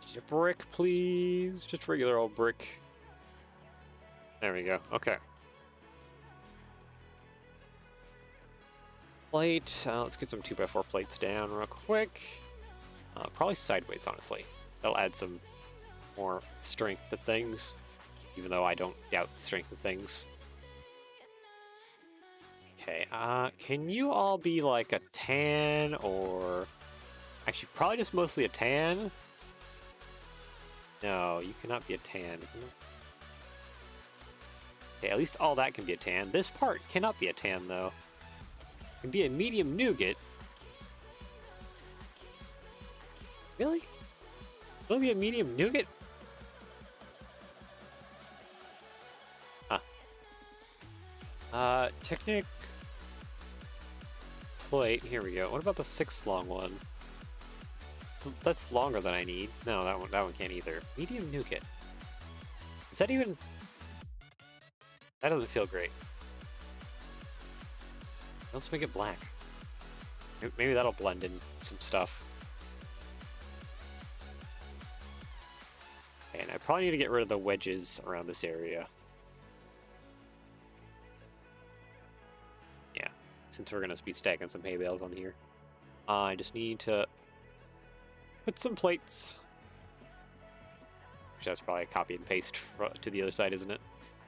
Just a brick, please. Just regular old brick. There we go. Okay. Plate. Let's get some 2x4 plates down real quick. Probably sideways, honestly. That'll add some more strength to things, even though I don't doubt the strength of things. Okay, can you all be like a tan, or actually probably just mostly a tan? No, you cannot be a tan. Okay, at least all that can be a tan. This part cannot be a tan, though. It can be a medium nougat. Really? It'll be a medium nougat? Huh. Technic plate. Here we go. What about the 6th long one? So that's longer than I need. No, that one can't either. Medium nougat. Is that even? That doesn't feel great. Let's make it black. Maybe that'll blend in some stuff. And I probably need to get rid of the wedges around this area. Yeah, since we're gonna be stacking some hay bales on here. I just need to put some plates. Which that's probably a copy and paste to the other side, isn't it?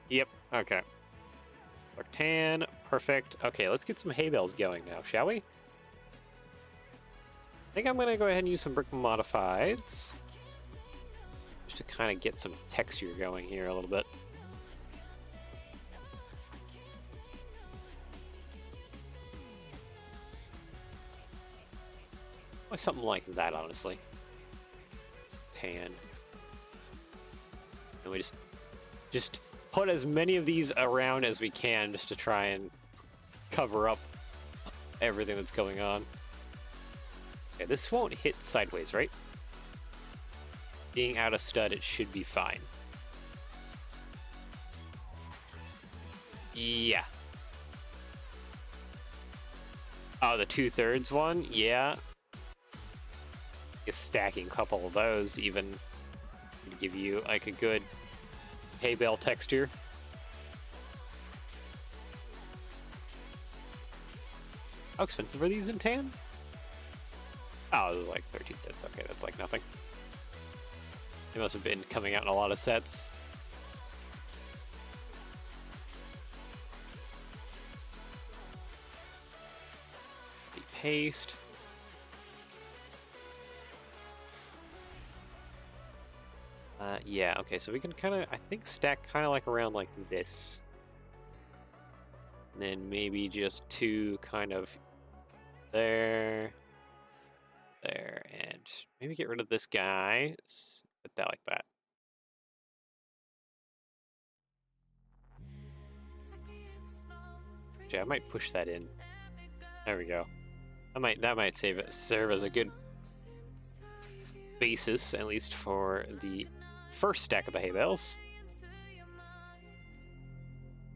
Yep, okay. Dark tan, perfect. Okay, let's get some hay bales going now, shall we? I think I'm gonna go ahead and use some brick modifieds. Just to kind of get some texture going here a little bit. Like something like that, honestly. Tan. And we just put as many of these around as we can just to try and cover up everything that's going on. Okay, this won't hit sideways, right? Being out of stud, it should be fine. Yeah. Oh, the 2/3 one? Yeah. Just stacking a couple of those even would give you like a good hay bale texture. How expensive are these in tan? Oh, like 13 cents. Okay, that's like nothing. They must have been coming out in a lot of sets. The paste. Yeah, okay, so we can kind of, I think, stack kind of like around like this. And then maybe just 2 kind of there, and maybe get rid of this guy, put put that like that. Actually, I might push that in. There we go. That might serve as a good basis, at least for the first stack of the hay bales.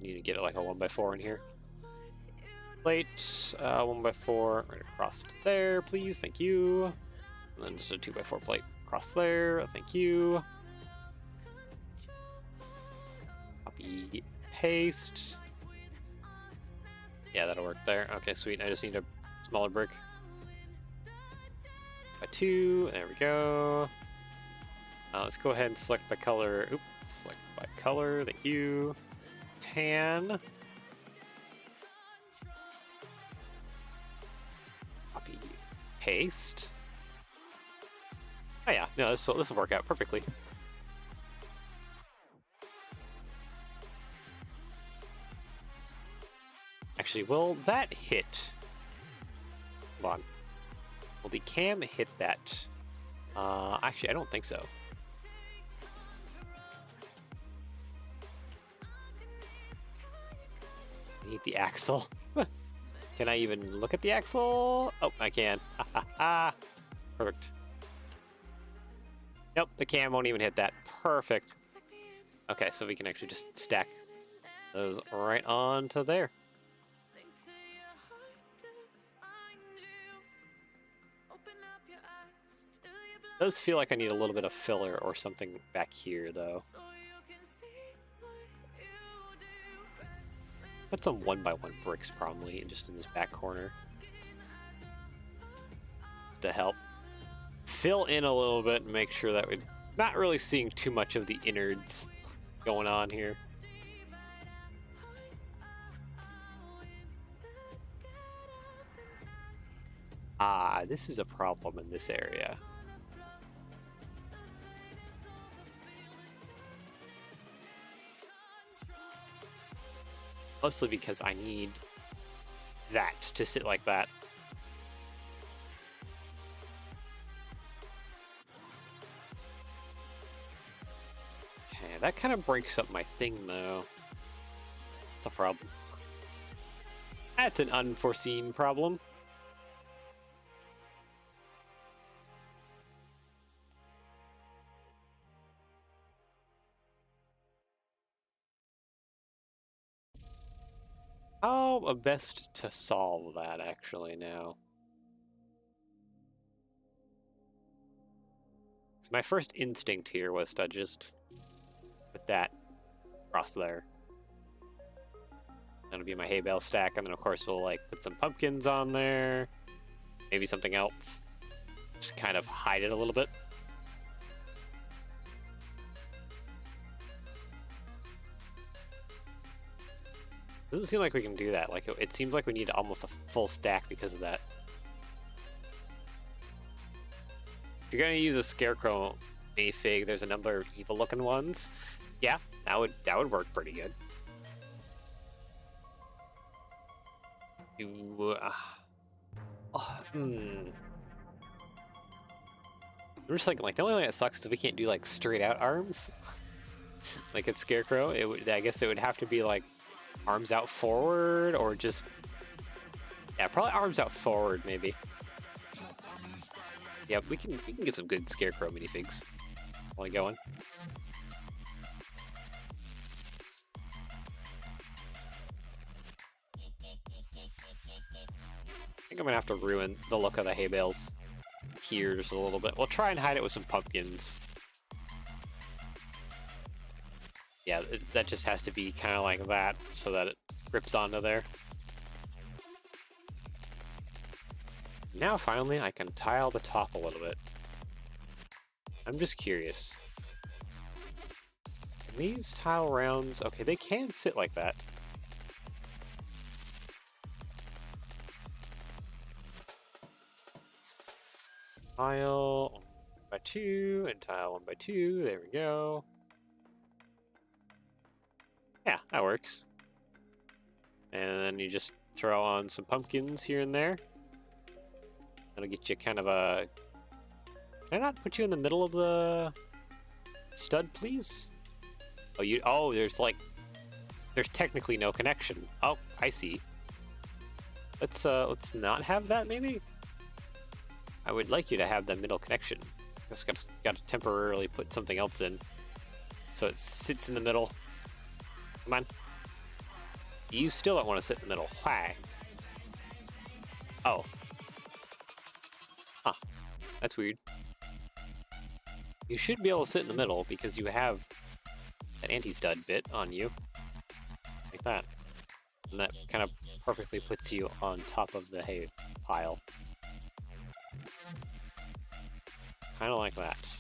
Need to get it like a 1x4 in here. Plate, 1x4 right across there, please. Thank you. And then just a 2x4 plate across there. Thank you. Copy, paste. Yeah, that'll work there. Okay, sweet. I just need a smaller brick. By 2. There we go. Let's go ahead and select by color. Oops, select by color. Thank you. Tan. Copy, paste. Oh yeah, no, this will work out perfectly. Actually, will that hit? Hold on. Will the cam hit that? Actually, I don't think so. I need the axle. Can I even look at the axle? Oh, I can. Perfect. Nope, the cam won't even hit that. Perfect. Okay, so we can actually just stack those right onto there. It does feel like I need a little bit of filler or something back here, though. Put some 1x1 bricks probably just in this back corner to help fill in a little bit and make sure that we're not really seeing too much of the innards going on here. Ah, this is a problem in this area. Mostly because I need that to sit like that. Okay, that kind of breaks up my thing, though. That's a problem. That's an unforeseen problem. How best to solve that, actually, now? So my first instinct here was to just put that across there. That'll be my hay bale stack, and then of course we'll like put some pumpkins on there. Maybe something else. Just kind of hide it a little bit. Doesn't seem like we can do that. Like it seems like we need almost a full stack because of that. If you're gonna use a scarecrow minifig, there's a number of evil-looking ones. Yeah, that would work pretty good. I'm just thinking, like, the only thing that sucks is we can't do like straight out arms. Like it's scarecrow. I guess it would have to be like arms out forward, or just, yeah, probably arms out forward maybe. Yeah, we can get some good scarecrow minifigs. Only going. I think I'm gonna have to ruin the look of the hay bales here just a little bit. We'll try and hide it with some pumpkins. Yeah, that just has to be kind of like that so that it grips onto there. Now finally I can tile the top a little bit. I'm just curious. Can these tile rounds, okay, they can sit like that. Tile 1x2 and tile 1x2, there we go. Yeah, that works. And then you just throw on some pumpkins here and there. That'll get you kind of a... Can I not put you in the middle of the Stud, please. Oh, there's technically no connection. Oh, I see. Let's not have that, maybe? I would like you to have the middle connection. Just gotta temporarily put something else in. So it sits in the middle. Come on. You still don't want to sit in the middle. Why? Oh. Huh. That's weird. You should be able to sit in the middle because you have an anti-stud bit on you. Like that. And that kind of perfectly puts you on top of the hay pile. Kind of like that.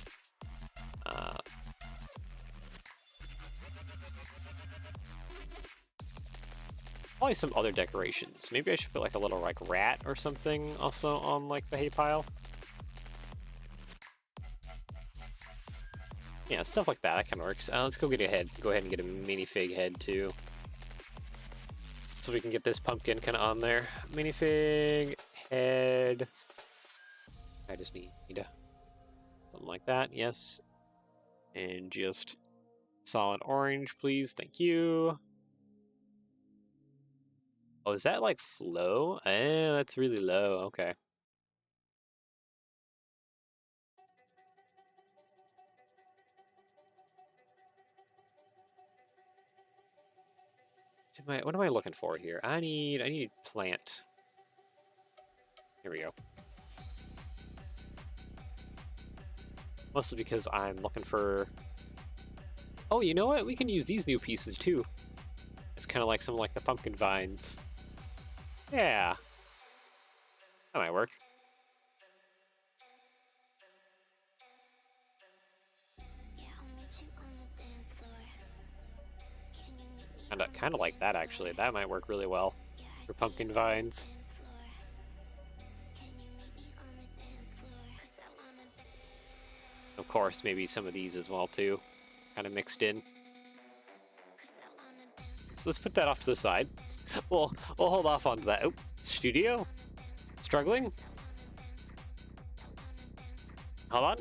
Probably some other decorations. Maybe I should put like a little like rat or something also on like the hay pile. Yeah, stuff like that. That kind of works. Let's go get a head. Go ahead and get a minifig head too. So we can get this pumpkin kind of on there. Minifig head. I just need something like that. Yes. And just solid orange, please. Thank you. Oh, is that like flow? That's really low. Okay. What am I looking for here? I need plant. Here we go. Mostly because I'm looking for... Oh, you know what? We can use these new pieces too. It's kind of like some like the pumpkin vines. Yeah. That might work. Kind of like that actually. That might work really well for pumpkin vines. Of course, maybe some of these as well too, kind of mixed in. So let's put that off to the side. We'll hold off onto that. Oh, studio, struggling. Hold on.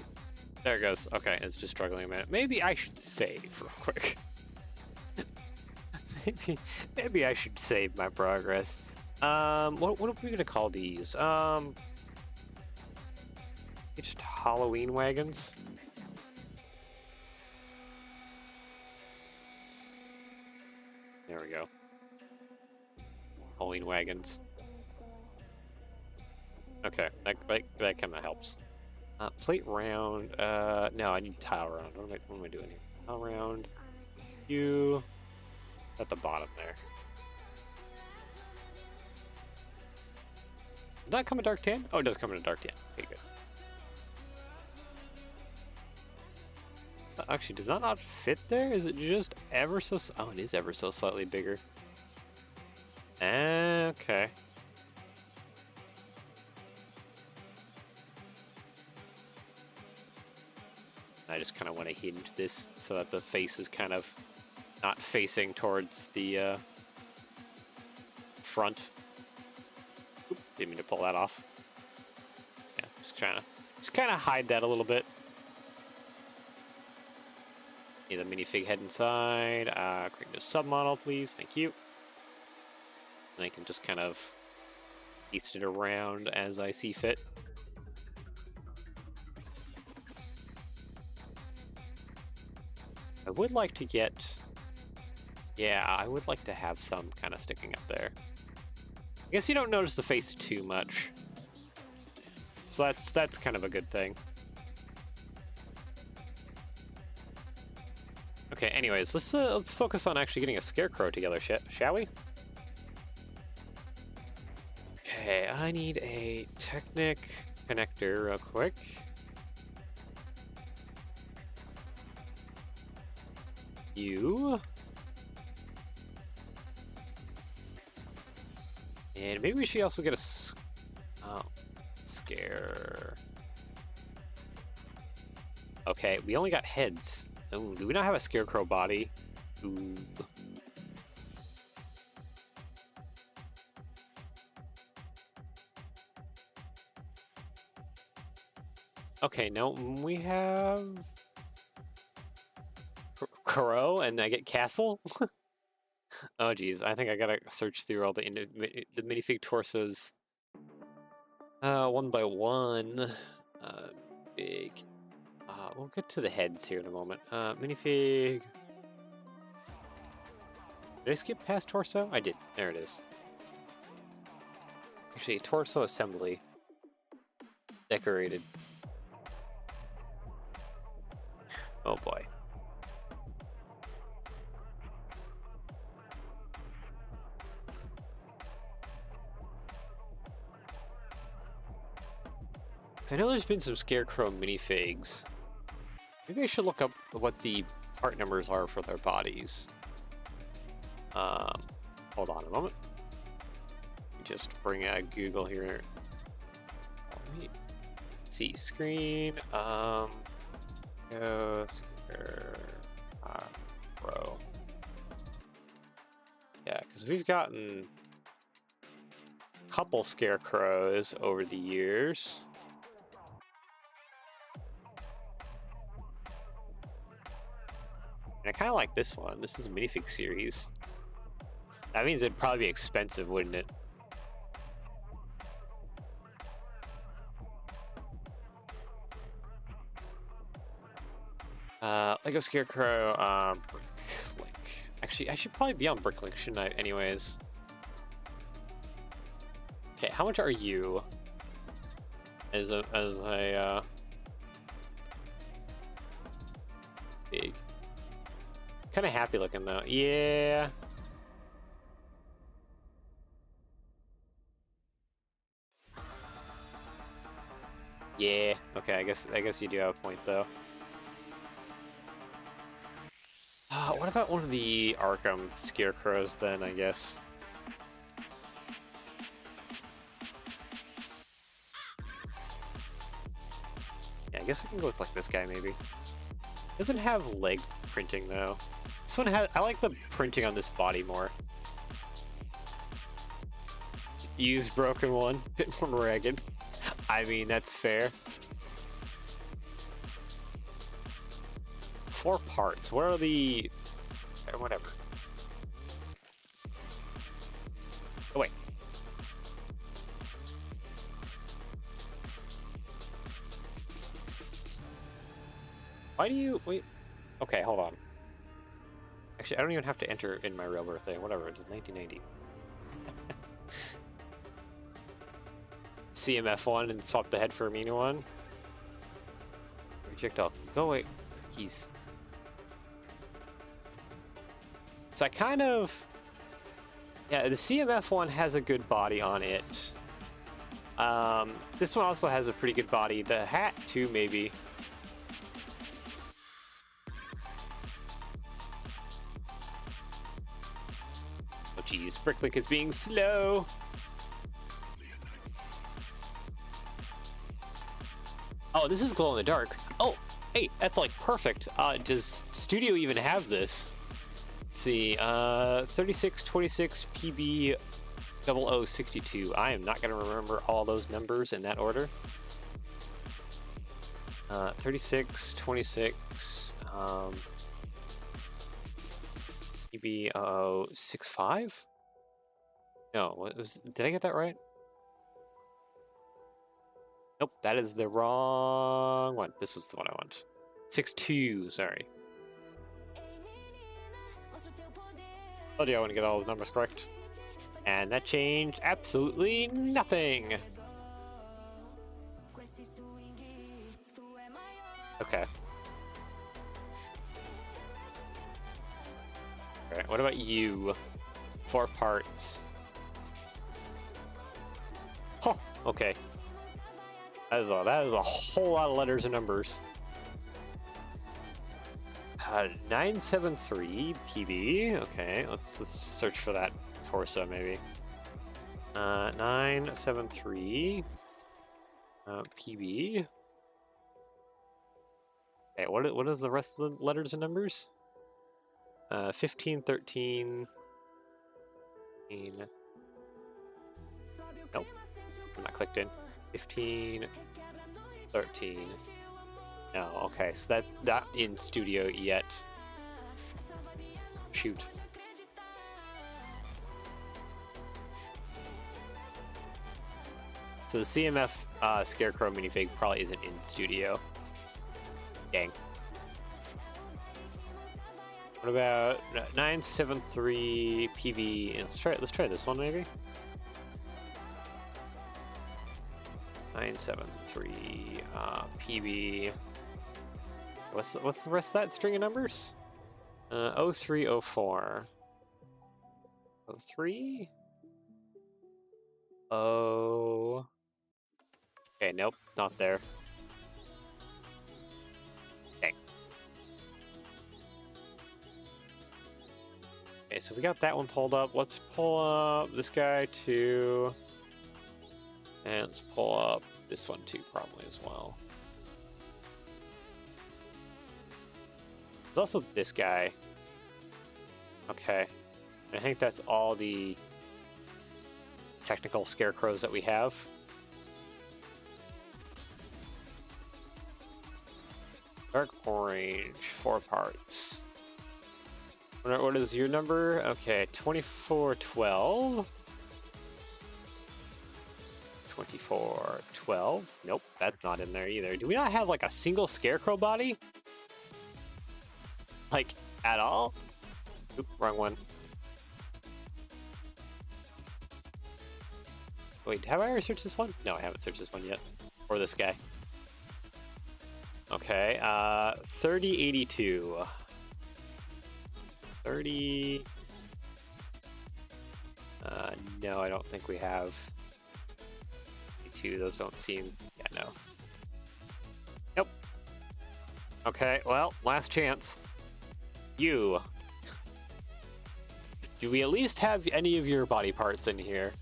There it goes. Okay, it's just struggling a minute. Maybe I should save real quick. maybe I should save my progress. What are we gonna call these? Just Halloween wagons. There we go. Halloween wagons. Okay, that kind of helps. Plate round. No, I need tile round. What am I doing here? Tile round. You at the bottom there. Did that come in dark tan? Oh, it does come in a dark tan. Okay, good. Actually, does that not fit there? Is it just ever so... Oh, it is ever so slightly bigger. Okay. I just kind of want to hinge this so that the face is kind of not facing towards the front. Oop, didn't mean to pull that off. Yeah, just kind of hide that a little bit. Need the minifig head inside. Create a submodel, please. Thank you. And I can just kind of piece it around as I see fit. I would like to get... Yeah, I would like to have some kind of sticking up there. I guess you don't notice the face too much. So that's kind of a good thing. Okay, anyways, let's focus on actually getting a scarecrow together, shall we? Okay, I need a Technic connector real quick. You. And maybe we should also get a scare. Okay, we only got heads. Ooh, do we not have a scarecrow body? Ooh. Okay, no, we have... Crow and I get castle? Oh geez, I think I gotta search through all the minifig torsos one by one. Big. We'll get to the heads here in a moment. Minifig. Did I skip past torso? I did. There it is. Actually, torso assembly. Decorated. Oh boy. I know there's been some Scarecrow minifigs. Maybe I should look up what the part numbers are for their bodies. Hold on a moment. Just bring out Google here. Let me see screen. Go Scarecrow. Yeah, because we've gotten a couple Scarecrows over the years. And I kind of like this one. This is a minifig series. That means it'd probably be expensive, wouldn't it? Lego Scarecrow, Bricklink. Actually, I should probably be on Bricklink, shouldn't I? Anyways. Okay, how much are you? As a big. Kind of happy looking though. Yeah. Yeah. Okay, I guess you do have a point though. What about one of the Arkham Scarecrows then, I guess? Yeah, I guess we can go with like this guy maybe. Doesn't have leg printing though. This one has, I like the printing on this body more. Use broken one, bit more ragged. I mean, that's fair. 4 parts. What are the... whatever. Oh, wait. Why do you... Wait. Okay, hold on. Actually, I don't even have to enter in my real birthday. Whatever, it's 1990. CMF one and swap the head for a Mina one. Reject all. Go away. Keys. So I kind of... Yeah, the CMF one has a good body on it. This one also has a pretty good body. The hat, too, maybe. Oh, geez. Bricklink is being slow. Oh, this is glow in the dark. Oh, hey, that's like perfect. Does Studio even have this? Let's see, 3626 PB 0062. I am not going to remember all those numbers in that order. 3626 PB 0065? No, what was, did I get that right? Nope, that is the wrong one. This is the one I want. 62, sorry. Oh, do I want to get all those numbers correct? And that changed absolutely nothing. Okay. Alright, what about you? 4 parts. Huh, okay. That is a whole lot of letters and numbers. 973 PB. Okay, let's search for that torso maybe. 973 PB. Okay, what is the rest of the letters and numbers? 15, 13. Nope, I'm not clicked in. 15, 13. No, okay, so that's not in Studio yet. shoot. So the CMF Scarecrow minifig probably isn't in studio. Dang. What about 973 PV? Let's try this one maybe. 973 PV. What's the rest of that string of numbers? 0304. 03? Oh. Okay, nope, not there. Dang. Okay, so we got that one pulled up. Let's pull up this guy too. And let's pull up this one too, probably as well. There's also this guy. Okay. I think that's all the technical scarecrows that we have. Dark orange, 4 parts. What is your number? Okay, 2412. 2412. Nope, that's not in there either. Do we not have like a single scarecrow body? Like, at all? Oop, wrong one. Wait, have I ever searched this one? No, I haven't searched this one yet. Or this guy. Okay, 3082. 30... no, I don't think we have. 82, those don't seem... Yeah, no. Nope. Okay, well, last chance. You. Do we at least have any of your body parts in here?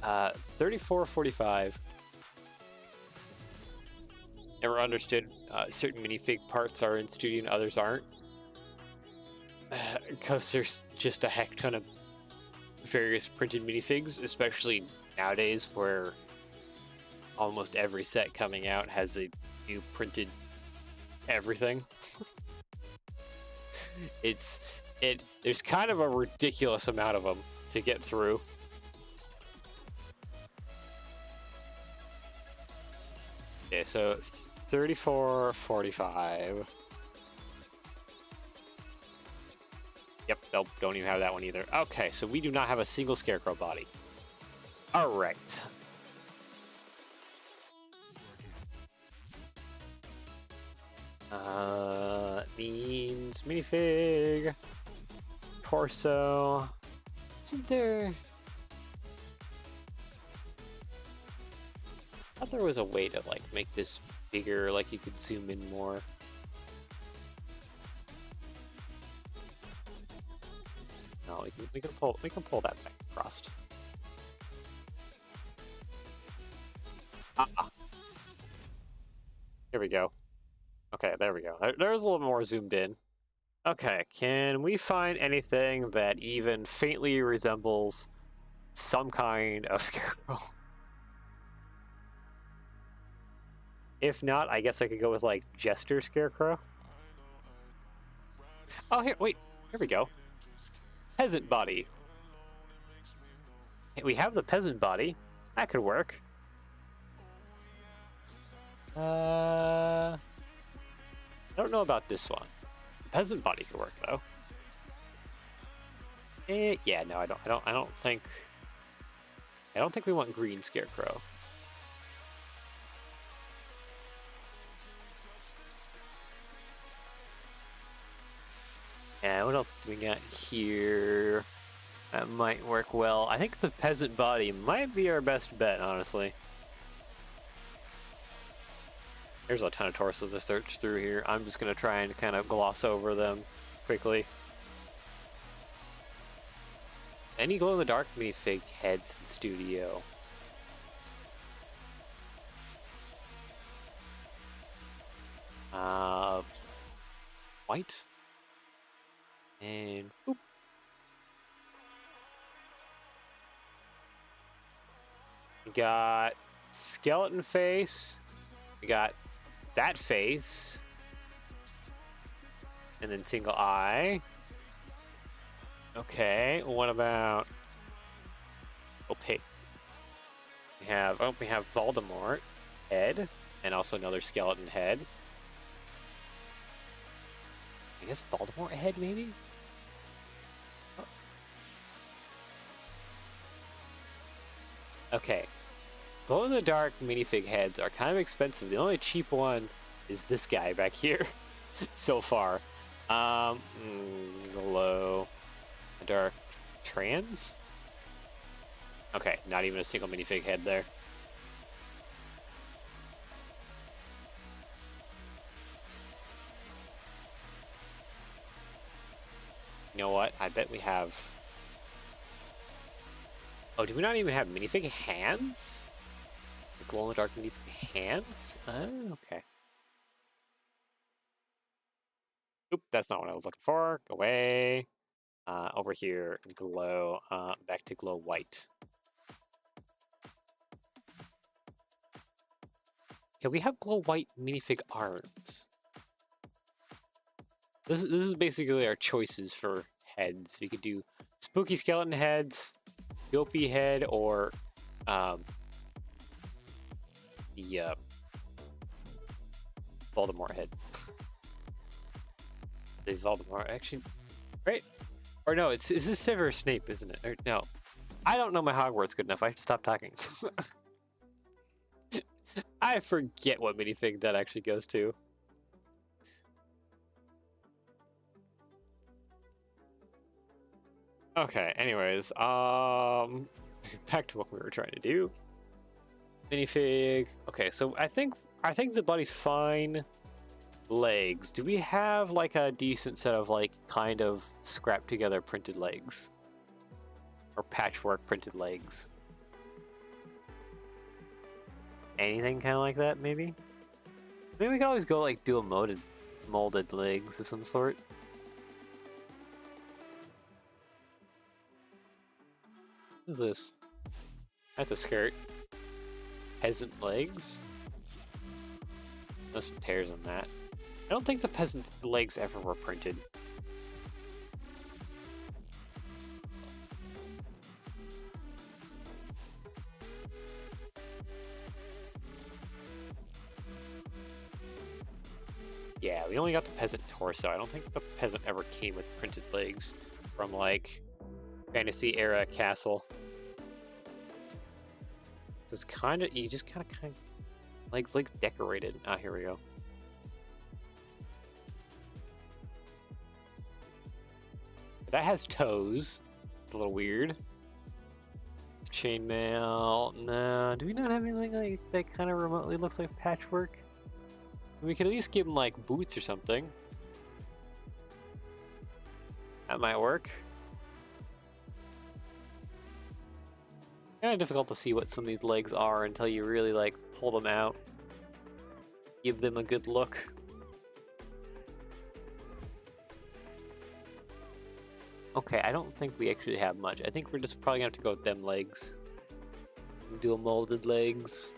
3445. Never understood certain minifig parts are in studio and others aren't. Because there's just a heck ton of various printed minifigs, especially nowadays where almost every set coming out has a new printed everything. There's kind of a ridiculous amount of them to get through. Okay, so 3445. Yep, nope, don't even have that one either. Okay, so we do not have a single scarecrow body. All right. Means minifig, torso. Isn't there? I thought there was a way to like make this bigger, like you could zoom in more. No, we can pull that back across. Here we go. Okay, there we go. There's a little more zoomed in. Okay, can we find anything that even faintly resembles some kind of scarecrow? If not, I guess I could go with like Jester Scarecrow. Oh, here, wait, here we go. Peasant body. Hey, we have the peasant body. That could work. I don't know about this one. The peasant body could work though. Yeah, no, I don't think we want green scarecrow. Yeah, what else do we got here? That might work well. I think the peasant body might be our best bet, honestly. There's a ton of torsos to search through here. I'm just going to try and kind of gloss over them quickly. Any glow-in-the-dark minifig heads in studio? White. And boop. We got skeleton face. We got that face. And then single eye. Okay, what about opaque? We have Voldemort head, and also another skeleton head. I guess Voldemort head, maybe? Oh. Okay. Glow-in-the-dark minifig heads are kind of expensive. The only cheap one is this guy back here so far. Glow-in-the-dark trans? Okay, not even a single minifig head there. You know what? I bet we have... Oh, do we not even have minifig hands? Glow-in-the-dark minifig hands? Oh, okay. Oop, that's not what I was looking for. Go away. Over here, glow, back to glow white. Okay, we have glow white minifig arms. This is basically our choices for heads. We could do spooky skeleton heads, Dopey head, or the Voldemort head. The Voldemort, actually, right? Or no, this is Severus Snape, isn't it? Or, no, I don't know my Hogwarts good enough. I should stop talking. I forget what minifig that actually goes to. Okay, anyways, back to what we were trying to do. Minifig. Okay, so I think the body's fine. Legs. Do we have like a decent set of like kind of scrapped together printed legs? Or patchwork printed legs? Anything kind of like that, maybe? Maybe we could always go like do a molded legs of some sort. What is this? That's a skirt. Peasant legs? There's some tears on that. I don't think the peasant legs ever were printed. Yeah, we only got the peasant torso. I don't think the peasant ever came with printed legs from like fantasy era castle. So it's kind of, you just kind of legs decorated. Ah, here we go. That has toes. It's a little weird. Chainmail. No, do we not have anything like that kind of remotely looks like patchwork? We could at least give him like boots or something. That might work. Kind of difficult to see what some of these legs are until you really like pull them out. Give them a good look. Okay, I don't think we actually have much. I think we're just probably gonna have to go with them legs. Do a molded legs.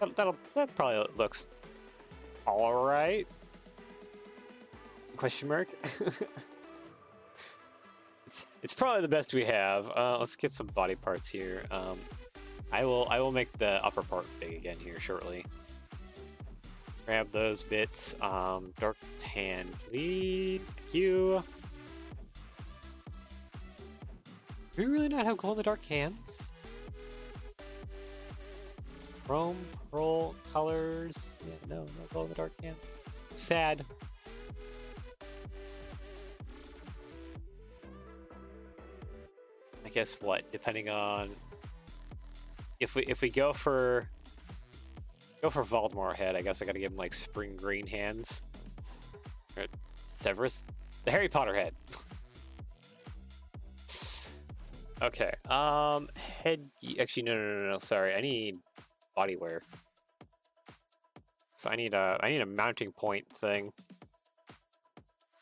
That probably looks all right. Question mark. It's probably the best we have. Let's get some body parts here. I will make the upper part big again here shortly. Grab those bits. Dark tan, please. Thank you. Do we really not have glow-in-the-dark hands? Chrome, pearl, colors. Yeah, no glow-in-the-dark hands. Sad. I guess what? Depending on if we go for Voldemort head, I guess I gotta give him like spring green hands. Or Severus, the Harry Potter head. Okay. Head. Actually, no. Sorry, I need body wear. So I need a mounting point thing.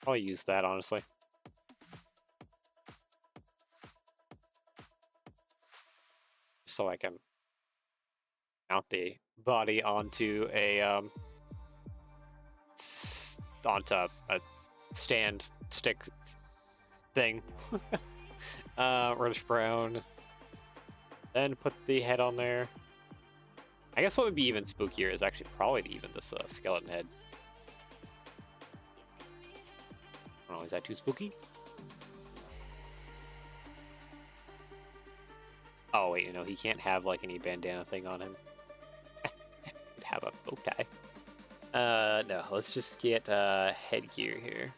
I'll use that honestly. So I can mount the body onto a onto a stand stick thing. Reddish brown. Then put the head on there. I guess what would be even spookier is actually probably even this skeleton head. I don't know, is that too spooky? Oh wait, he can't have like any bandana thing on him. Have a bow tie. No, let's just get headgear here.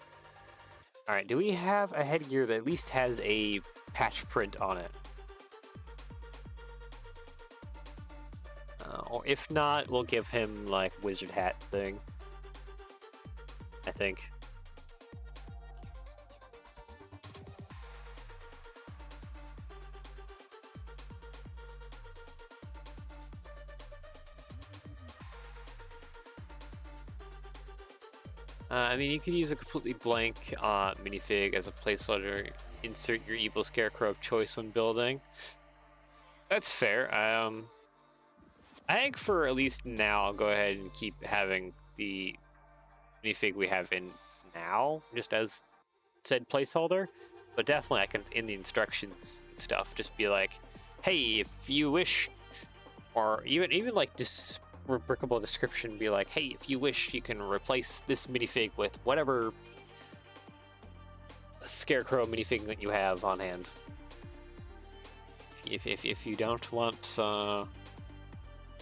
All right, do we have a headgear that at least has a patch print on it? Or if not, we'll give him like wizard hat thing, I think. I mean, you could use a completely blank minifig as a placeholder. Insert your evil scarecrow of choice when building. That's fair. I think for at least now, I'll go ahead and keep having the minifig we have in now, just as said placeholder. But definitely, I can, in the instructions and stuff, just be like, hey, if you wish, or even like just rebrickable description, be like, hey, if you wish, you can replace this minifig with whatever scarecrow minifig that you have on hand. If you don't want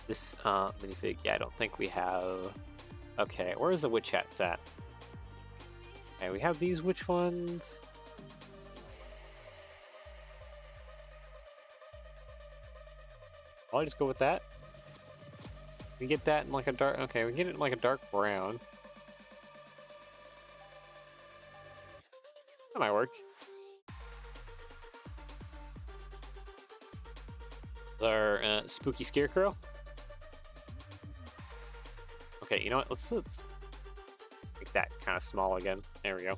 this minifig, yeah, I don't think we have. Okay, where's the witch hats at? Okay, we have these witch ones. I'll just go with that. We get that in like a dark. Okay, we get it in like a dark brown. That might work. Our spooky scarecrow. Okay, you know what? Let's make that kind of small again. There we go.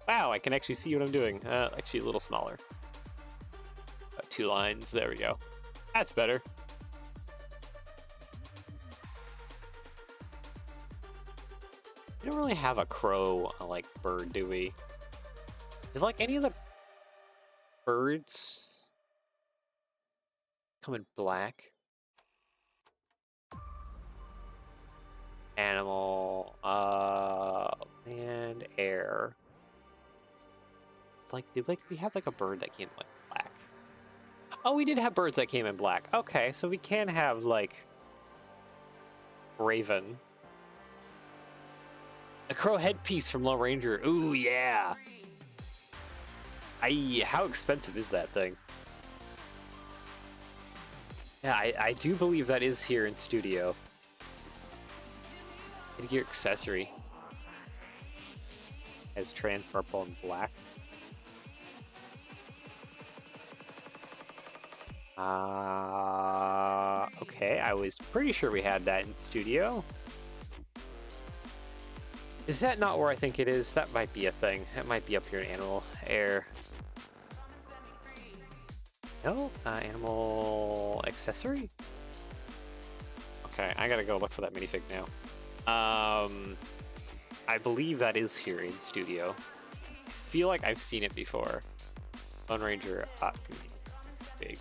Wow, I can actually see what I'm doing. Actually, a little smaller. 2 lines. There we go. That's better. We don't really have a crow like bird, do we? Is like any of the birds come in black? Animal, and air. It's like, we have like a bird that came in like black? Oh, we did have birds that came in black. Okay, so we can have like raven. A crow headpiece from Lone Ranger. Ooh, yeah. How expensive is that thing? Yeah, I do believe that is here in studio. Headgear accessory. As trans purple and black. Okay, I was pretty sure we had that in studio. Is that not where I think it is? That might be a thing. That might be up here in animal air. No? Animal accessory? Okay, I gotta go look for that minifig now. I believe that is here in studio. I feel like I've seen it before. Lone Ranger, big.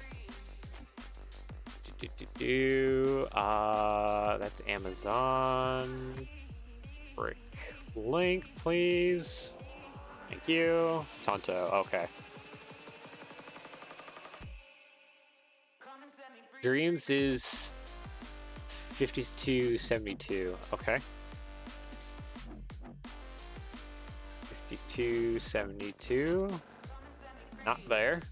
That's Amazon. Brick link, please. Thank you. Tonto, okay. Dreams is 52.72. Okay. 52.72. Not there.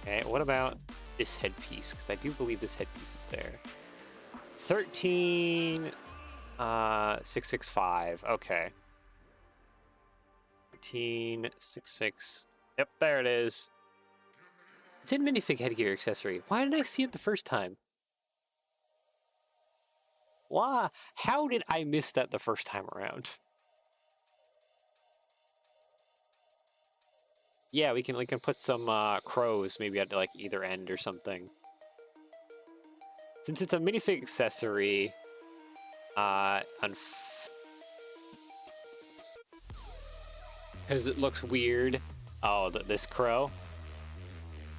Okay, what about this headpiece? Because I do believe this headpiece is there. 13.665. Okay. 13.66. Yep, there it is. It's in minifig headgear accessory. Why didn't I see it the first time? Why? How did I miss that the first time around? Yeah, we can put some crows maybe at like either end or something. Since it's a minifig accessory, Because it looks weird. Oh, this crow?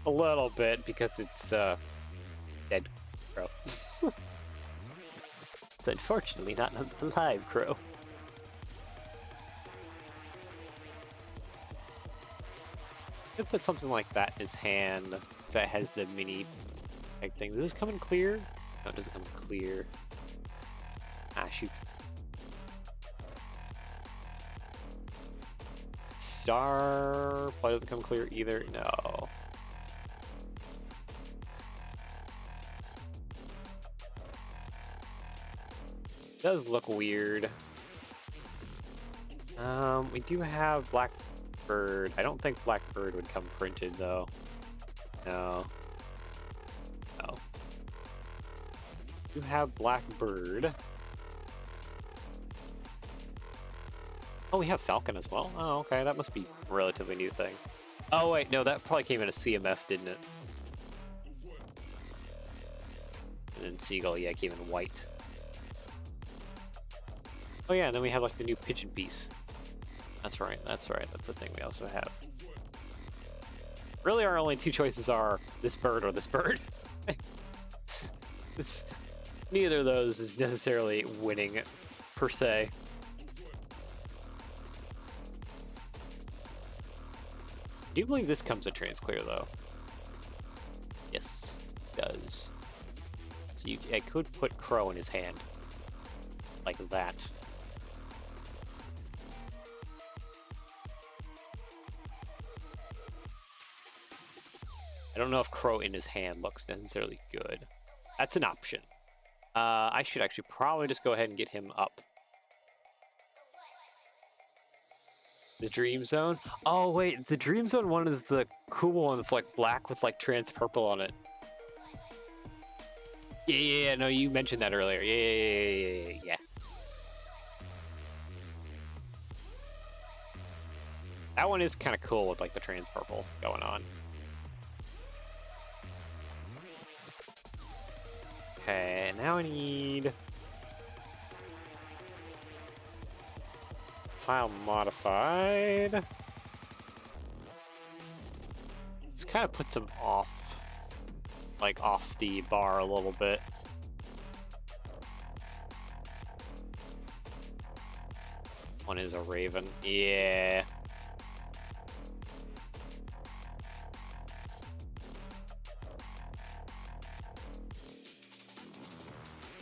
A little bit, because it's, dead crow. It's unfortunately not an alive crow. Could put something like that in his hand, because that has the mini egg thing. Does this come in clear? No, it doesn't come in clear. Ah, shoot. Star probably doesn't come clear either. No. It does look weird. We do have Blackbird. I don't think Blackbird would come printed though. No. No. You have Blackbird. Oh, we have Falcon as well? Oh, okay, that must be a relatively new thing. Oh, wait, no, that probably came in a CMF, didn't it? And then Seagull, yeah, came in white. Oh yeah, and then we have like the new pigeon piece. That's right, that's right, that's the thing we also have. Really, our only two choices are this bird or this bird. Neither of those is necessarily winning, per se. I do believe this comes in Transclear, though. Yes, it does. So I could put Crow in his hand. Like that. I don't know if Crow in his hand looks necessarily good. That's an option. I should actually probably just go ahead and get him up. The Dream Zone? Oh, wait, the Dream Zone one is the cool one that's like black with like trans purple on it. Yeah, no, you mentioned that earlier. Yeah. That one is kind of cool with like the trans purple going on. Okay, now I need Pile modified. This kind of puts him off, like off the bar a little bit. One is a raven. Yeah.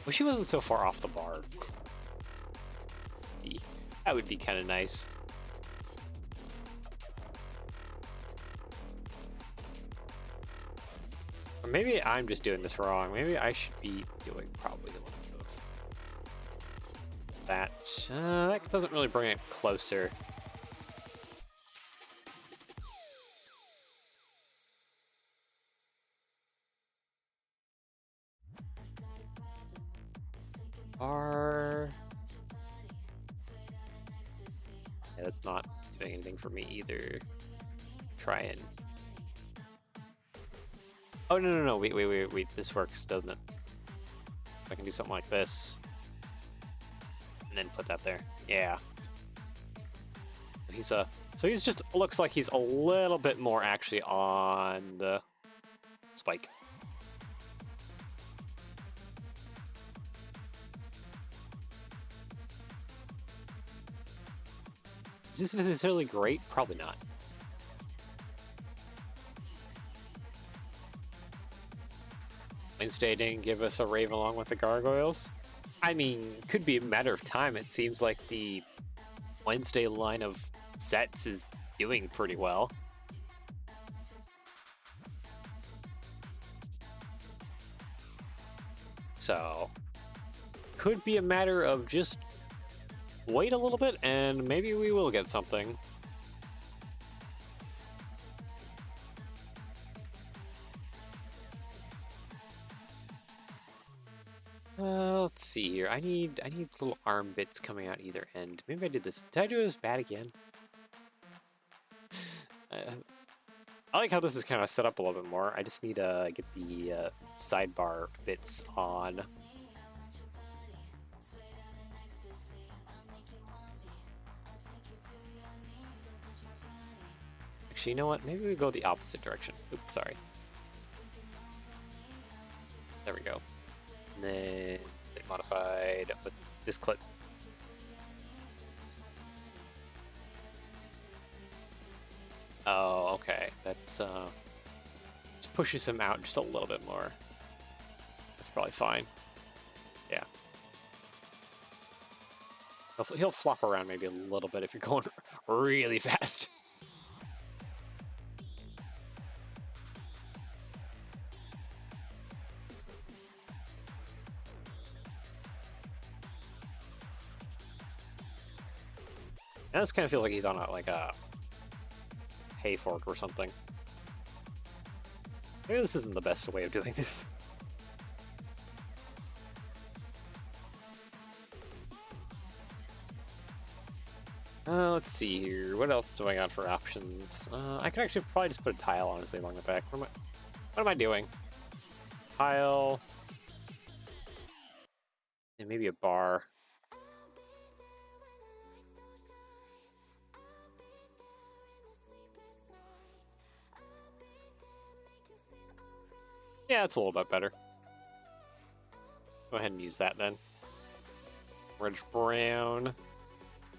Wish he wasn't so far off the bar. That would be kind of nice. Or maybe I'm just doing this wrong. Maybe I should be doing probably a little bit of that. That doesn't really bring it closer. Yeah, that's not doing anything for me either. Try and... Oh, no. Wait. This works, doesn't it? I can do something like this. And then put that there. Yeah. So he's just... Looks like he's a little bit more actually on the spike. Is this necessarily great? Probably not. Wednesday didn't give us a rave along with the gargoyles. I mean, could be a matter of time. It seems like the Wednesday line of sets is doing pretty well. So, could be a matter of just wait a little bit and maybe we will get something. Let's see here. I need little arm bits coming out either end. Maybe I did this. Did I do this bad again? I like how this is kind of set up a little bit more. I just need to get the sidebar bits on. Actually, you know what? Maybe we go the opposite direction. Oops, sorry. There we go. And then modified with this clip. Oh, okay. That's just pushes him out just a little bit more. That's probably fine. Yeah. He'll flop around maybe a little bit if you're going really fast. Now this kind of feels like he's on a hay fork or something. Maybe this isn't the best way of doing this. Let's see here. What else do I got for options? I could actually probably just put a tile, honestly, along the back. What am I doing? Tile. And maybe a bar. Yeah, it's a little bit better. Go ahead and use that then. Reddish brown.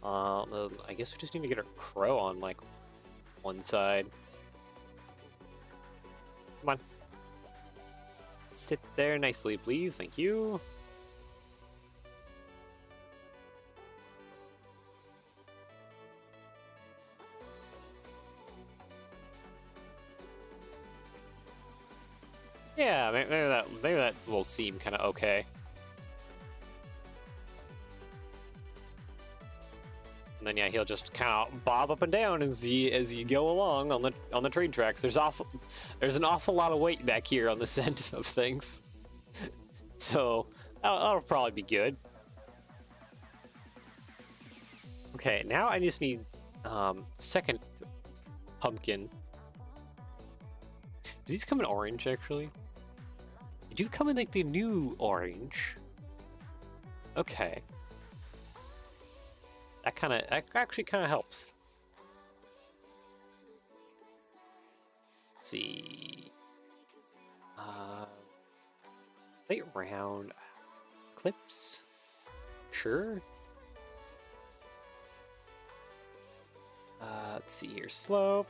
I guess we just need to get a crow on, like, one side. Come on. Sit there nicely, please. Thank you. Yeah, maybe that will seem kind of okay. And then yeah, he'll just kind of bob up and down as you go along on the train tracks. There's an awful lot of weight back here on this end of things, so that'll probably be good. Okay, now I just need second pumpkin. Do these come in orange actually? They do come in like the new orange. Okay. That actually kind of helps. Let's see. Late round clips. Sure. Let's see here. Slope.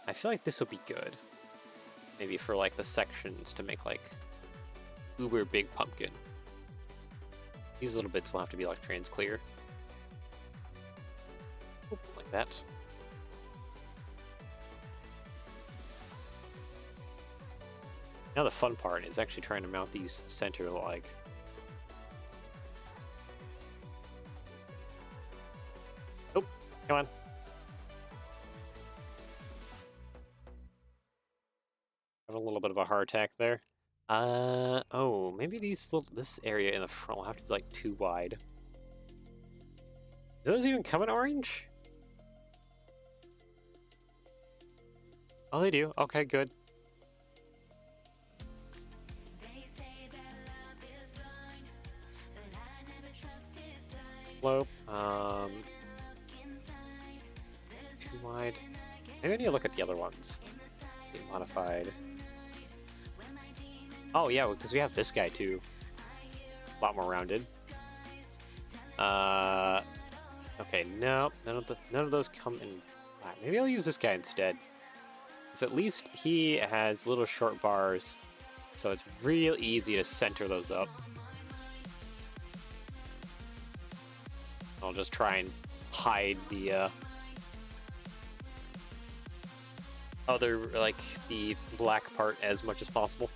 I feel like this will be good. Maybe for like the sections to make like uber big pumpkin. These little bits will have to be like trans clear. Oop, like that. Now the fun part is actually trying to mount these center like. Oh, come on. Have a little bit of a heart attack there. Oh, maybe this area in the front will have to be like too wide. Do those even come in orange? Oh, they do. Okay, good. Slope. Too wide. Maybe I need to look at the other ones. Get modified. Oh yeah, because we have this guy too. A lot more rounded. Okay, no, none of those come in black. Maybe I'll use this guy instead. Because at least he has little short bars, so it's real easy to center those up. I'll just try and hide the other, like, the black part as much as possible.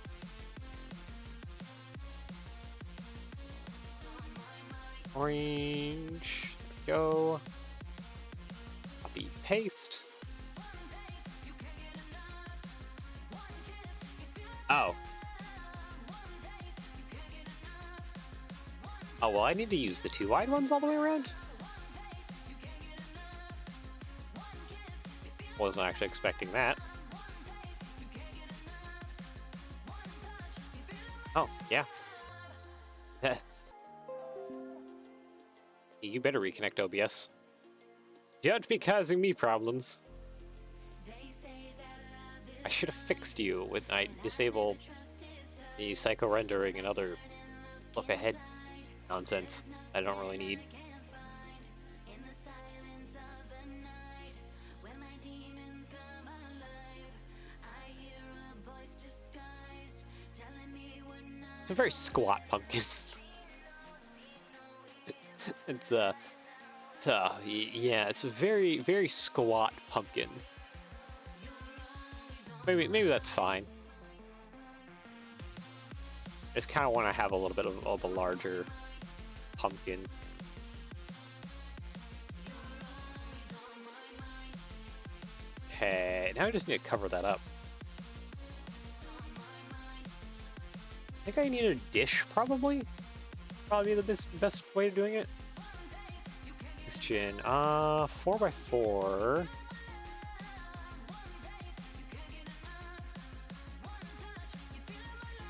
Orange, there we go. Copy, paste. Oh. Oh, well, I need to use the two wide ones all the way around? Wasn't actually expecting that. Oh, yeah. You better reconnect OBS. Don't be causing me problems. I should have fixed you when I disabled the psycho rendering and other look ahead nonsense I don't really need. It's a very squat pumpkin. Yeah, it's a very, very squat pumpkin. Maybe that's fine. I just kind of want to have a little bit of a larger pumpkin. Okay, now I just need to cover that up. I think I need a dish, probably. Probably the best way of doing it. Question, 4x4.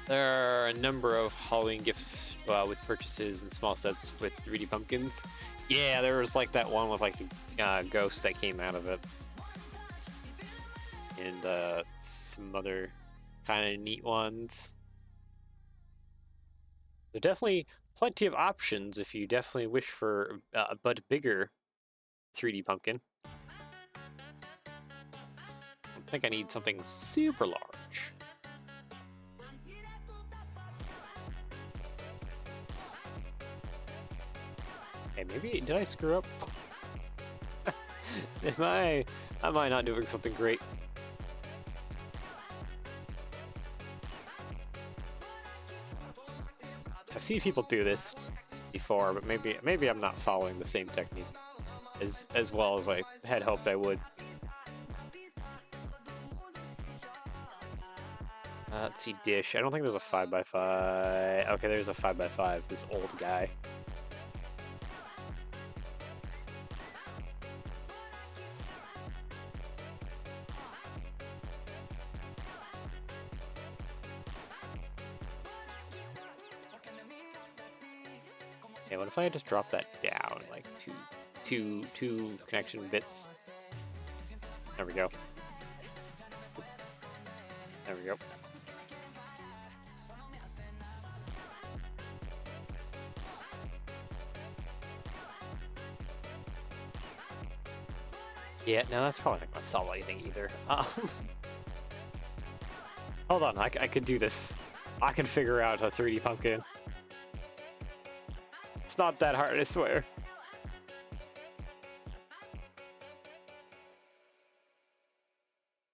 There are a number of Halloween gifts with purchases and small sets with 3D pumpkins. Yeah, there was like that one with like the ghost that came out of it. And some other kind of neat ones. There are definitely plenty of options if you definitely wish for a but bigger 3D pumpkin. I think I need something super large. Hey, maybe, did I screw up? Am I not doing something great? I've seen people do this before, but maybe I'm not following the same technique as well as I had hoped I would. Let's see, dish. I don't think there's a 5x5. Okay, there's a 5x5. This old guy. Okay, what if I just drop that down like two connection bits? There we go. There we go. Yeah, no, that's probably not gonna solve anything either. Hold on, I could do this. I can figure out a 3D pumpkin. It's not that hard, I swear.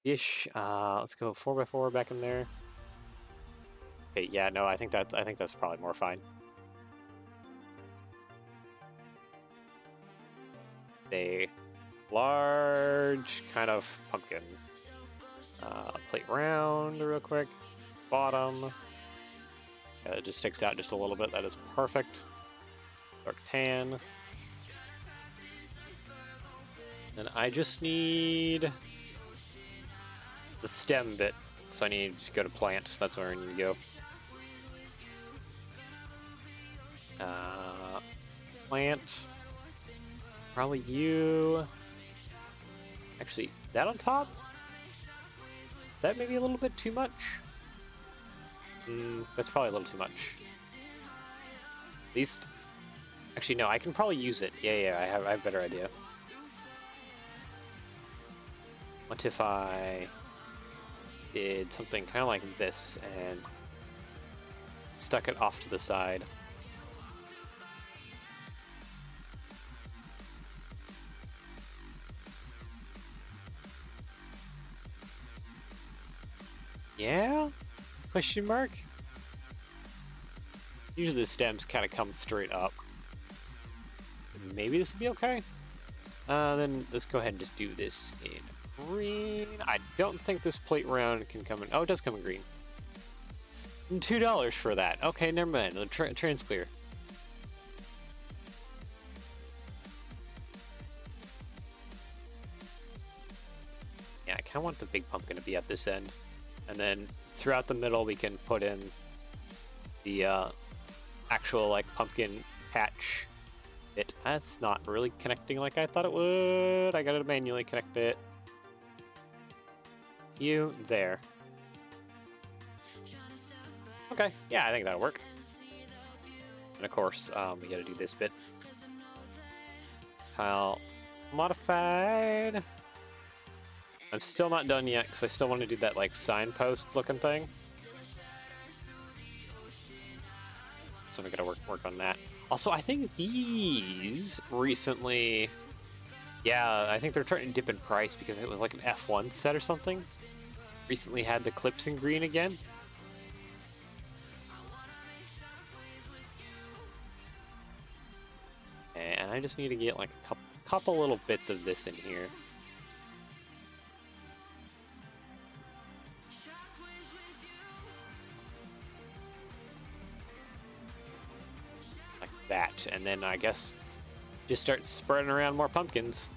Ish. Let's go 4x4 back in there. Okay, yeah, no, I think that's probably more fine. A large kind of pumpkin. Plate round real quick. Bottom. Yeah, it just sticks out just a little bit. That is perfect. Dark tan. Then I just need the stem bit. So I need to go to plant. That's where I need to go. Plant. Probably you. Actually, that on top? Is that maybe a little bit too much? That's probably a little too much. At least, actually no, I can probably use it. Yeah, I have a better idea. What if I did something kind of like this and stuck it off to the side? Yeah? Question mark? Usually the stems kind of come straight up. Maybe this would be okay? Then let's go ahead and just do this in green. I don't think this plate round can come in. Oh, it does come in green. $2 for that. Okay, never mind. The train's clear. Yeah, I kind of want the big pumpkin to be at this end. And then throughout the middle, we can put in the actual like pumpkin patch bit. That's not really connecting like I thought it would. I gotta manually connect it. You there. Okay, yeah, I think that'll work. And of course, we gotta do this bit. Tile modified. I'm still not done yet because I still want to do that like signpost looking thing. So we gotta work on that. Also, I think these recently, yeah, I think they're starting to dip in price because it was like an F1 set or something. Recently had the clips in green again. And I just need to get like a couple little bits of this in here. Like that. And then I guess just start spreading around more pumpkins.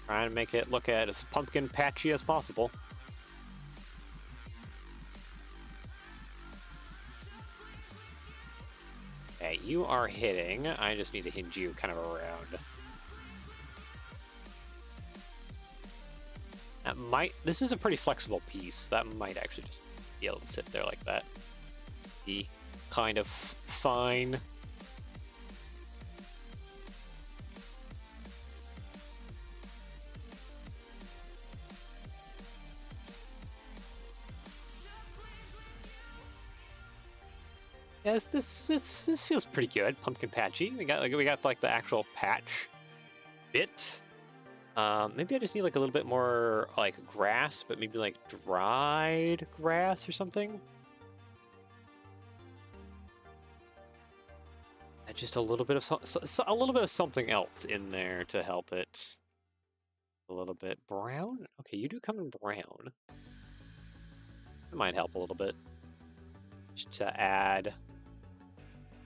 Trying to make it look as pumpkin patchy as possible. Okay, you are hitting. I just need to hinge you kind of around. That might... This is a pretty flexible piece. That might actually just be able to sit there like that. Be kind of fine. Yes, this feels pretty good. Pumpkin patchy. We got like the actual patch bit. Maybe I just need like a little bit more like grass, but maybe like dried grass or something. Just a little bit of a little bit of something else in there to help it. A little bit brown. Okay, you do come in brown. It might help a little bit. Just to add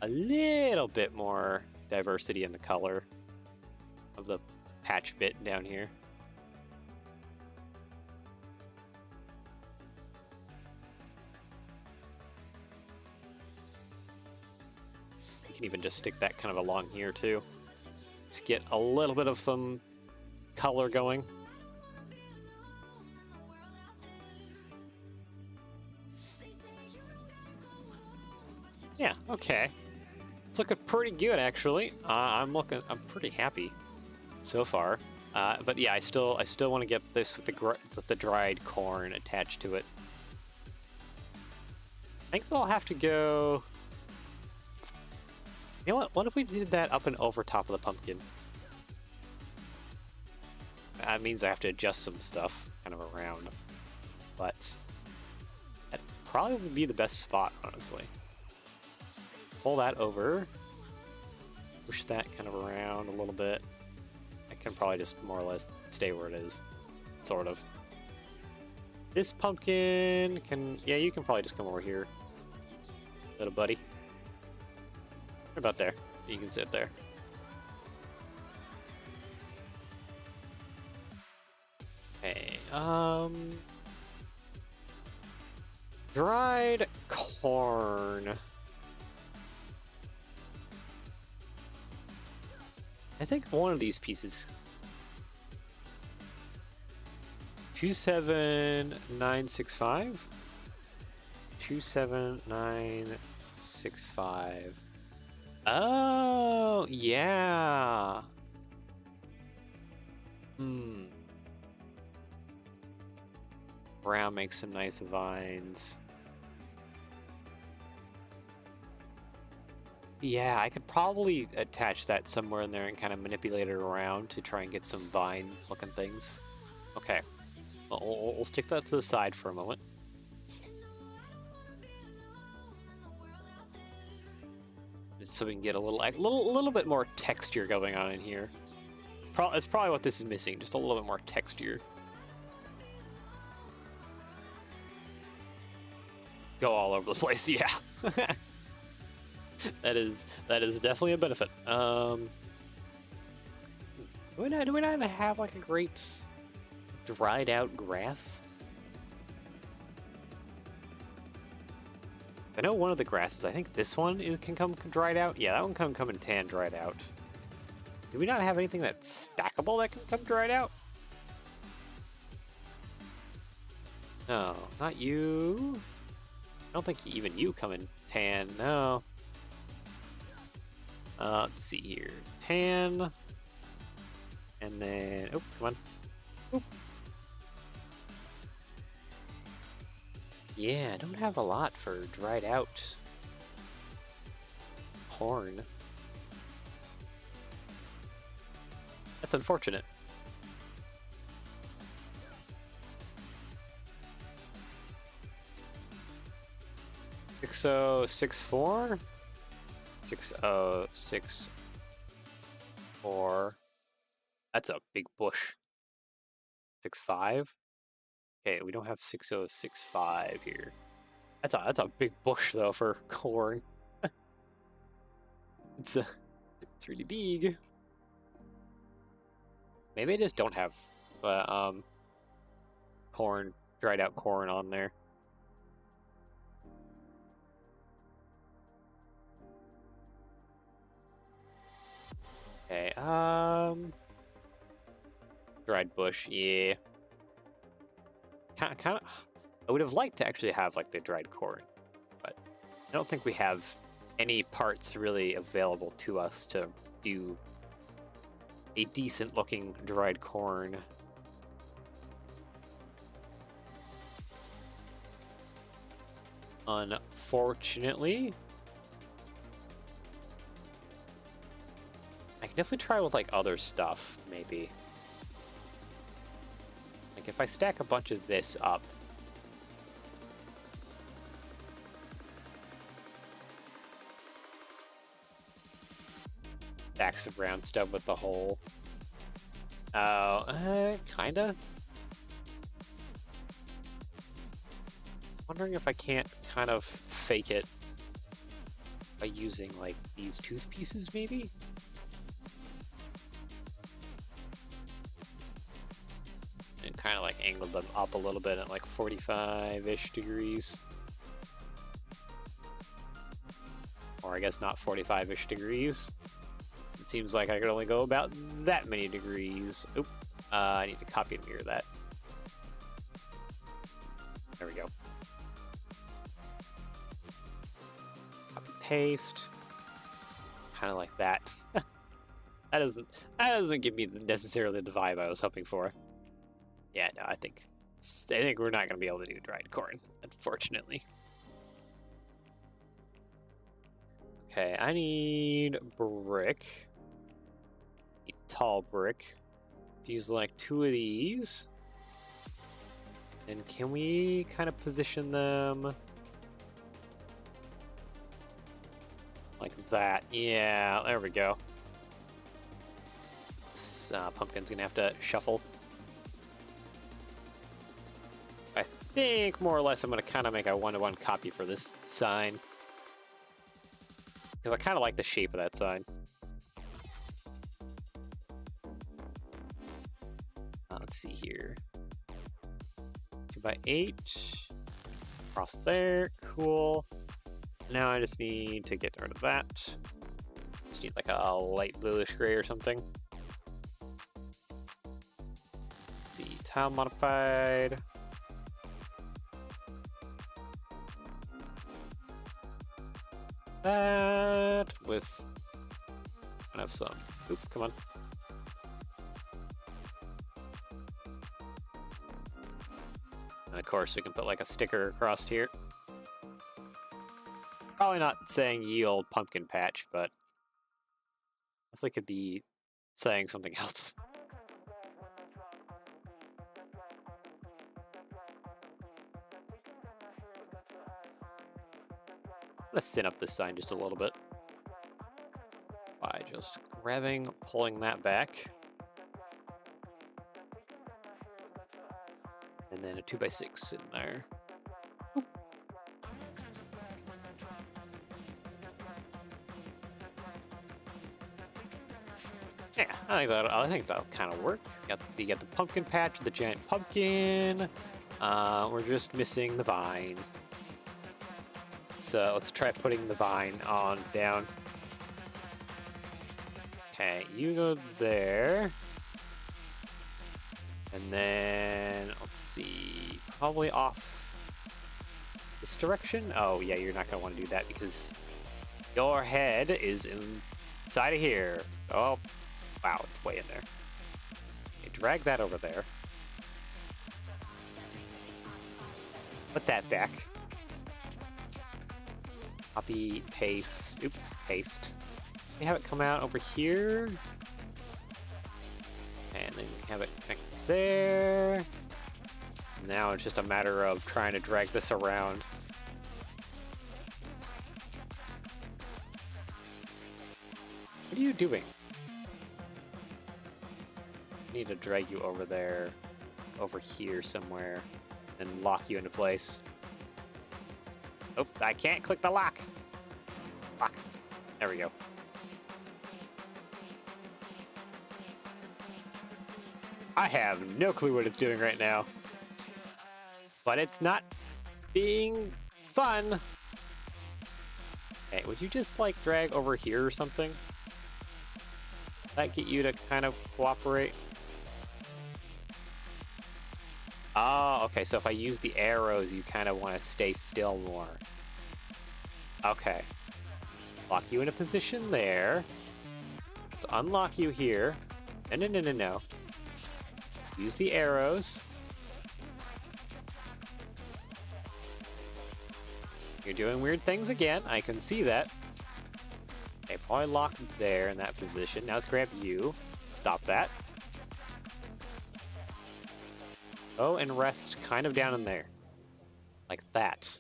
a little bit more diversity in the color of the patch bit down here. You can even just stick that kind of along here too. Let's get a little bit of some color going. Yeah, okay. It's looking pretty good, actually. I'm pretty happy so far. But yeah, I still want to get this with the dried corn attached to it. I think they'll have to go. You know what? What if we did that up and over top of the pumpkin? That means I have to adjust some stuff kind of around, but that probably would be the best spot, honestly. Pull that over, push that kind of around a little bit. I can probably just more or less stay where it is, sort of. This pumpkin can, yeah, you can probably just come over here, little buddy. Right about there. You can sit there. Okay, dried corn. I think one of these pieces. 27965. 27965. Oh, yeah. Brown makes some nice vines. Yeah, I could probably attach that somewhere in there and kind of manipulate it around to try and get some vine-looking things. Okay, we'll stick that to the side for a moment. Just so we can get a little bit more texture going on in here. That's probably what this is missing, just a little bit more texture. Go all over the place, yeah. That is definitely a benefit. Do we not have like a great dried out grass? I know one of the grasses, I think this one can come dried out. Yeah, that one can come in tan dried out. Do we not have anything that's stackable that can come dried out? No, not you. I don't think even you come in tan, no. Let's see here. Tan. And then, oh, come on. Oop. Yeah, I don't have a lot for dried out corn. That's unfortunate. 6064? 6064. That's a big bush. 65? Okay, we don't have 6065 here. That's a big bush though for corn. it's really big. Maybe I just don't have corn, dried out corn on there. Okay, dried bush, yeah. Kind of. I would have liked to actually have like the dried corn, but I don't think we have any parts really available to us to do a decent looking dried corn. Unfortunately. I can definitely try with like other stuff, maybe. Like if I stack a bunch of this up. Stacks of brown stuff with the hole. Oh, kinda. Wondering if I can't kind of fake it by using like these tooth pieces, maybe? And kind of like angle them up a little bit at like 45-ish degrees. Or I guess not 45-ish degrees. It seems like I could only go about that many degrees. Oop, I need to copy and mirror that. There we go. Copy paste. Kind of like that. that doesn't give me necessarily the vibe I was hoping for. Yeah, no, I think we're not gonna be able to do dried corn, unfortunately. Okay, I need brick. Need tall brick. Use like 2 of these. And can we kind of position them like that? Yeah, there we go. This pumpkin's gonna have to shuffle. I think more or less I'm gonna kind of make a 1-to-1 copy for this sign. Because I kind of like the shape of that sign. Let's see here. 2x8. Across there. Cool. Now I just need to get rid of that. Just need like a light bluish gray or something. Let's see. Tile modified. That with kind of some. Oop, come on. And of course, we can put like a sticker across here. Probably not saying ye old pumpkin patch, but definitely could be saying something else. I'm gonna thin up this sign just a little bit by just pulling that back. And then a 2x6 in there. Oop. Yeah, I think that'll kind of work. You got the pumpkin patch, the giant pumpkin. We're just missing the vine. So let's try putting the vine on down. Okay, you go there. And then, let's see, probably off this direction. Oh, yeah, you're not going to want to do that because your head is inside of here. Oh, wow, it's way in there. Okay, drag that over there. Put that back. Copy, paste, paste. We have it come out over here. And then have it connect there. Now it's just a matter of trying to drag this around. What are you doing? I need to drag you over there, over here somewhere, and lock you into place. Oh, I can't click the lock. Lock. There we go. I have no clue what it's doing right now. But it's not being fun. Okay, would you just like drag over here or something? That get you to kind of cooperate? Oh, okay, so if I use the arrows, you kind of want to stay still more. Okay. Lock you in a position there. Let's unlock you here. No. Use the arrows. You're doing weird things again. I can see that. Okay, probably locked there in that position. Now let's grab you. Stop that. Oh, and rest kind of down in there. Like that.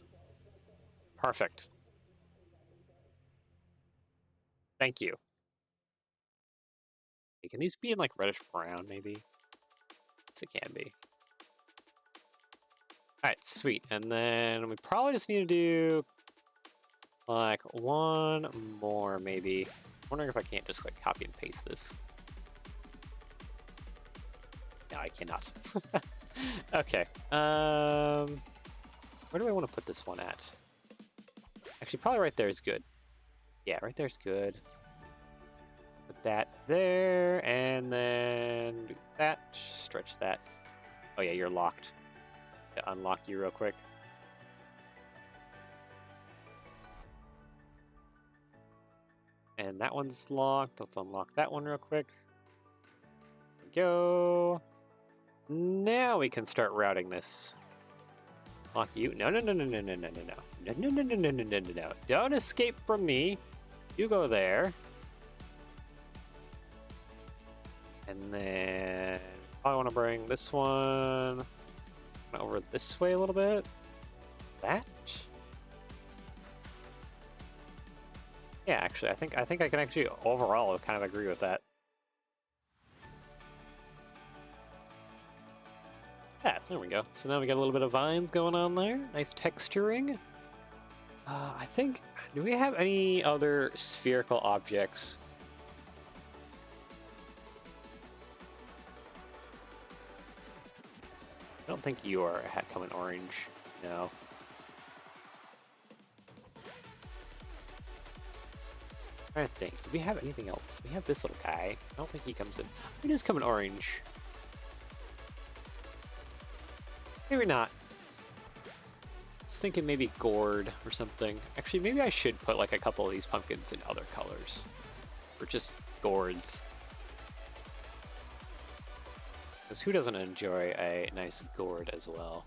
Perfect. Thank you. Hey, can these be in like reddish brown maybe? Yes, it can be. Alright, sweet. And then we probably just need to do like one more maybe. I'm wondering if I can't just like copy and paste this. No, I cannot. Okay. Where do I want to put this one at? Actually, probably right there is good. Yeah, right there's good. Put that there, and then do that. Stretch that. Oh yeah, you're locked. To unlock you real quick. And that one's locked. Let's unlock that one real quick. There we go. Now we can start routing this. Lock you. No. No. Don't escape from me. You go there. And then I want to bring this one over this way a little bit. That? Yeah, actually, I think I can actually overall kind of agree with that. Yeah, there we go. So now we got a little bit of vines going on there. Nice texturing. I think, do we have any other spherical objects? I don't think you are coming orange. No. I'm trying to think. Do we have anything else? We have this little guy. I don't think he comes in. It is coming orange. Maybe not. I was thinking maybe gourd or something. Actually, maybe I should put like a couple of these pumpkins in other colors. Or just gourds. Because who doesn't enjoy a nice gourd as well?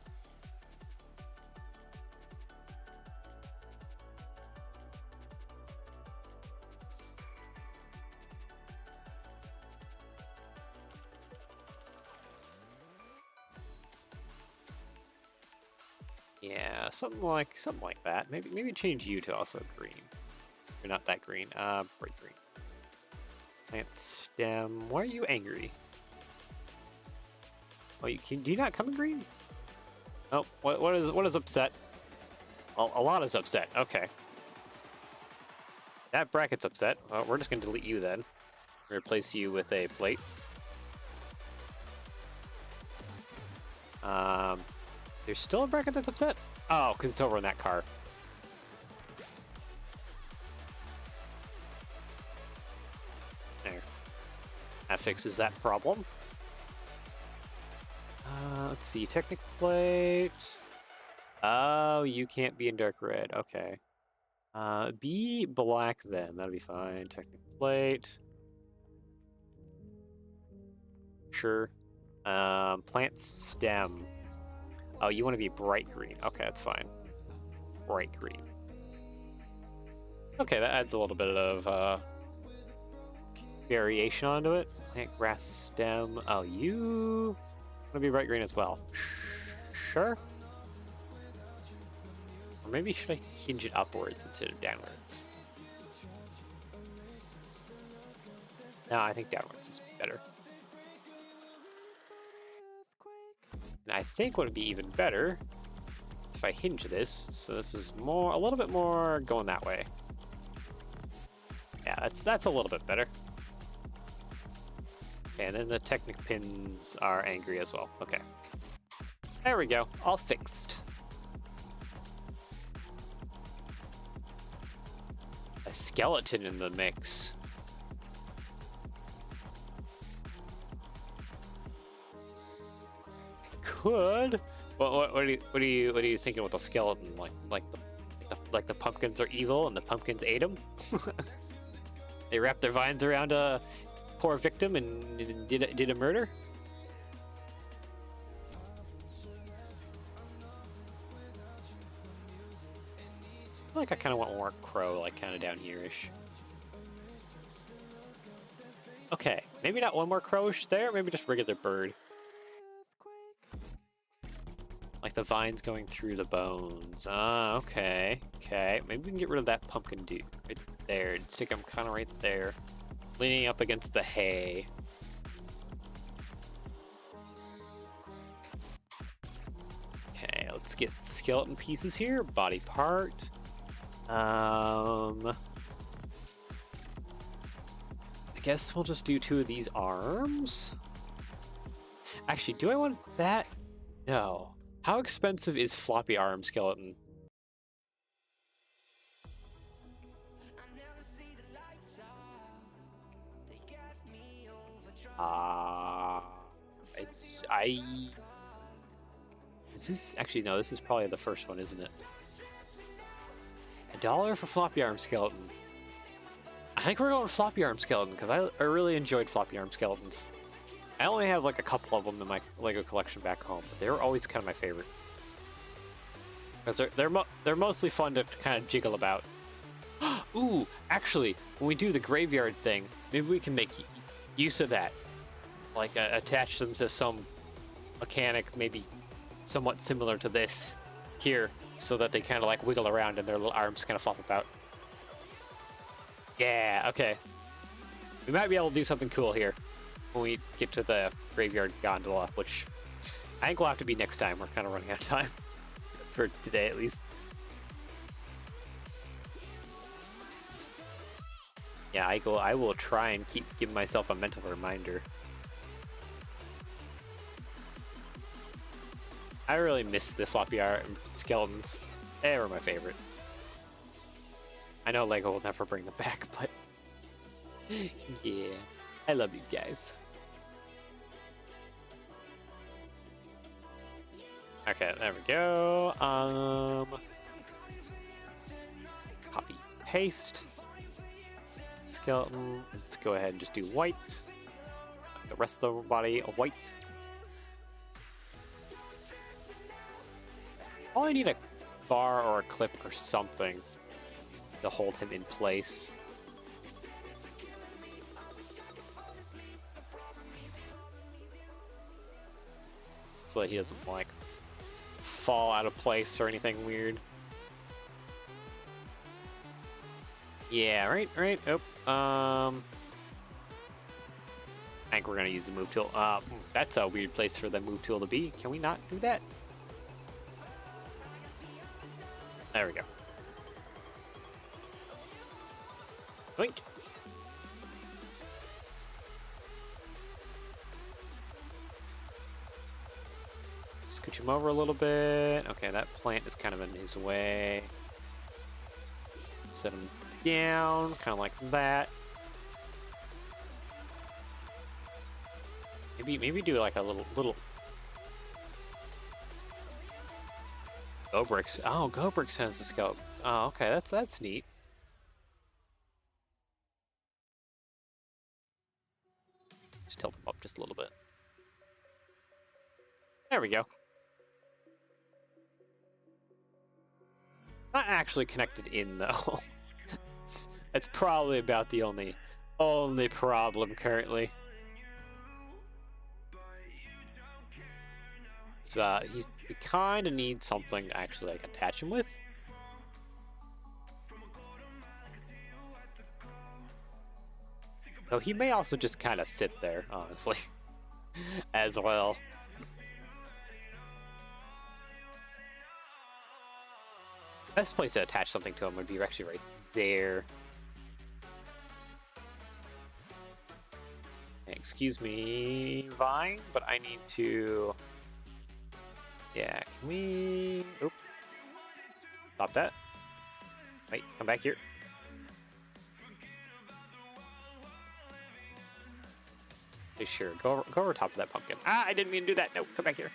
Yeah, something like that. Maybe change you to also green. You're not that green. Bright green. Plant stem. Why are you angry? Oh, do you not come in green? Oh, what is upset? A lot is upset. Okay. That bracket's upset. Well, we're just gonna delete you then. Replace you with a plate. There's still a bracket that's upset? Oh, because it's over in that car. There. That fixes that problem. Let's see, Technic plate. Oh, you can't be in dark red. Okay. Be black then. That'll be fine. Technic plate. Sure. Plant stem. Oh, you want to be bright green. Okay, that's fine. Bright green. Okay, that adds a little bit of variation onto it. Plant grass stem. Oh, you want to be bright green as well. Sure. Or maybe should I hinge it upwards instead of downwards? No, I think downwards is better. And I think what would be even better if I hinge this, so this is more, a little bit more going that way. Yeah, that's a little bit better. Okay, and then the Technic pins are angry as well. Okay. There we go, all fixed. A skeleton in the mix. Could. What are you thinking with the skeleton? Like the pumpkins are evil and the pumpkins ate them? They wrapped their vines around a poor victim and did a murder? I feel like I kind of want more crow, like kind of down here-ish. Okay, maybe not one more crowish there, maybe just regular bird. Like the vines going through the bones. Ah, okay. Okay, maybe we can get rid of that pumpkin dude right there and stick him kind of right there. Leaning up against the hay. Okay, let's get skeleton pieces here. Body part. I guess we'll just do 2 of these arms. Actually, do I want that? No. How expensive is floppy arm skeleton? Is this actually no? This is probably the first one, isn't it? $1 for floppy arm skeleton. I think we're going floppy arm skeleton because I really enjoyed floppy arm skeletons. I only have like a couple of them in my Lego collection back home, but they were always kind of my favorite because they're mostly fun to kind of jiggle about. Ooh, actually, when we do the graveyard thing, maybe we can make use of that, like attach them to some mechanic, maybe somewhat similar to this here, so that they kind of like wiggle around and their little arms kind of flop about. Yeah, okay. We might be able to do something cool here when we get to the graveyard gondola, which I think will have to be next time. We're kind of running out of time for today, at least. Yeah, I will try and keep giving myself a mental reminder. I really miss the floppy arm skeletons. They were my favorite. I know Lego will never bring them back, but yeah, I love these guys. Okay, there we go. Copy, paste. Skeleton. Let's go ahead and just do white. The rest of the body, a white. Probably need a bar or a clip or something to hold him in place. So that he doesn't like fall out of place or anything weird. Yeah, right. Oh, I think we're gonna use the move tool. That's a weird place for the move tool to be. Can we not do that? There we go. Blink. Scooch him over a little bit. Okay, that plant is kind of in his way. Set him down, kind of like that. Maybe do like a little. Go Bricks. Oh, Go Bricks has the scope. Oh, okay, that's neat. Just tilt him up just a little bit. There we go. Not actually connected in though. It's probably about the only problem currently. So we kind of need something to actually like attach him with. So he may also just kind of sit there, honestly, as well. Best place to attach something to him would be actually right there. Excuse me, Vine, but I need to... Yeah, can we... Oop. Stop that. Wait, come back here. Okay, sure, go over top of that pumpkin. Ah, I didn't mean to do that. No, come back here.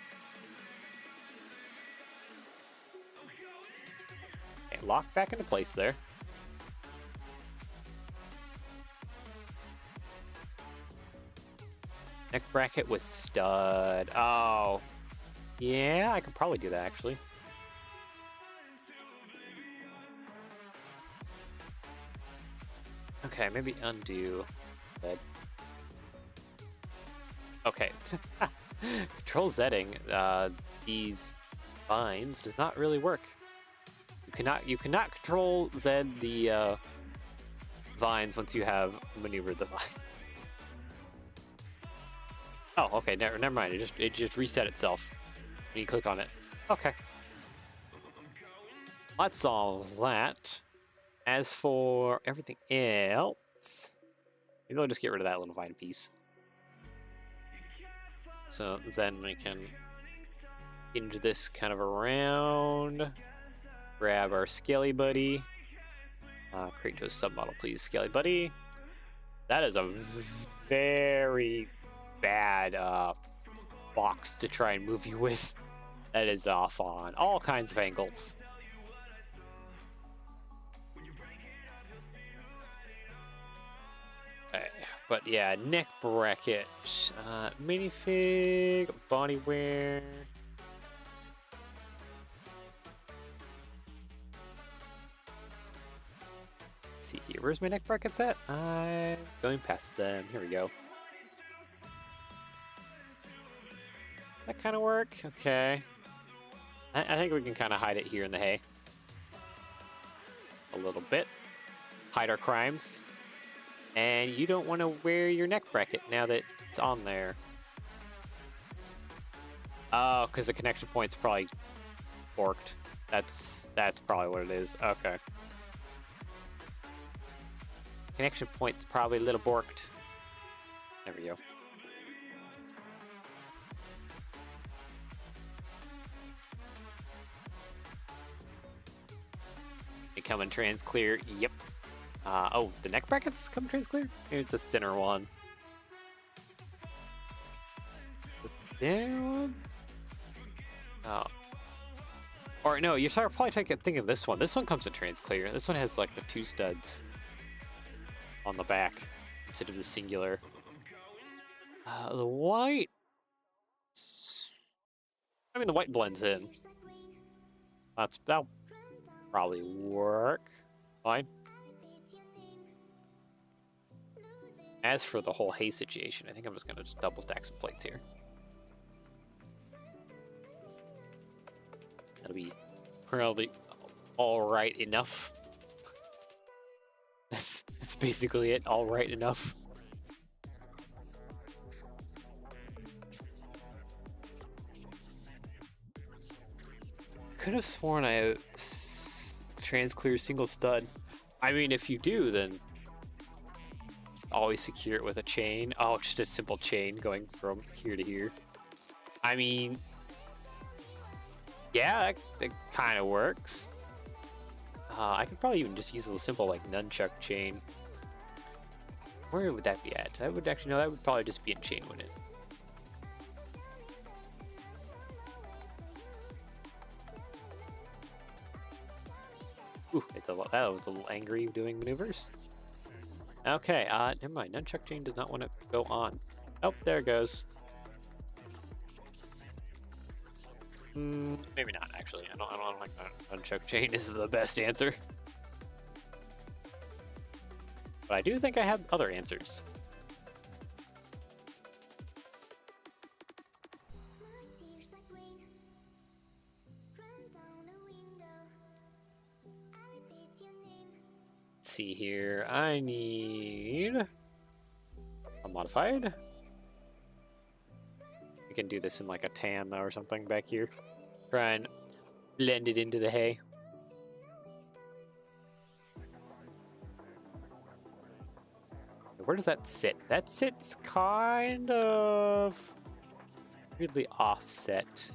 Okay, lock back into place there. Neck bracket with stud. Oh. Yeah, I could probably do that, actually. Okay, maybe undo that. Okay. Control Zetting these vines does not really work. You cannot control Z the vines once you have maneuvered the vines. Oh, okay, never mind. It just reset itself when you click on it. Okay. That solves that. As for everything else, maybe I'll just get rid of that little vine piece. So then we can hinge this kind of around. Grab our Scaly Buddy. Create to a submodel, please, Scaly Buddy. That is a very bad box to try and move you with. That is off on all kinds of angles. Okay, but yeah, neck bracket, minifig, bodywear. Let's see here, where's my neck brackets at? I'm going past them. Here we go. That kind of work? Okay. I think we can kind of hide it here in the hay. A little bit. Hide our crimes. And you don't want to wear your neck bracket now that it's on there. Oh, because the connection point's probably borked. That's probably what it is. Okay. Connection point's probably a little borked. There we go. They come in trans clear. Yep. Oh, the neck brackets come trans clear? Maybe it's a thinner one. The thinner one? Oh. Or no, you're probably thinking of this one. This one comes in trans clear. This one has like the 2 studs on the back instead of the singular. The white... I mean, the white blends in. That'll probably work. Fine. As for the whole hay situation, I think I'm just going to just double stack some plates here. That'll be probably alright enough. That's basically it, alright enough. Could have sworn I trans clear single stud. I mean, if you do, then always secure it with a chain. Oh, just a simple chain going from here to here. I mean, Yeah, that kind of works. I could probably even just use a simple like nunchuck chain. Where would that be at? That would actually, no, that would probably just be in chain, wouldn't it? Ooh, that was a little angry doing maneuvers. Okay, never mind. Nunchuck chain does not want to go on. Oh, there it goes. Maybe not, actually. I don't like nunchuck chain is the best answer. But I do think I have other answers. Let's see here. I need a modified. We can do this in like a tan though or something back here. Try and blend it into the hay. Where does that sit? That sits kind of weirdly offset.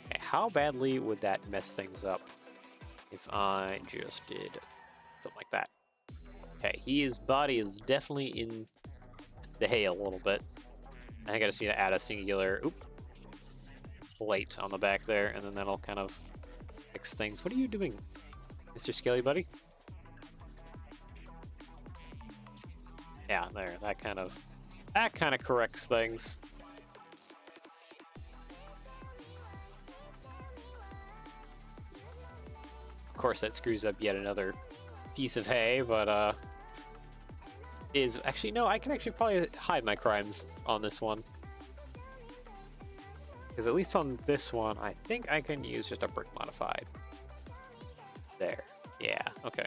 Okay, how badly would that mess things up if I just did something like that? Okay, his body is definitely in the hay a little bit. I think I just need to add a singular plate on the back there, and then that'll kind of fix things. What are you doing, Mr. Skelly Buddy? Yeah, there. That kind of corrects things. Of course, that screws up yet another piece of hay, but is actually no. I can actually probably hide my crimes on this one. Because at least on this one, I think I can use just a brick modified. There. Yeah, okay.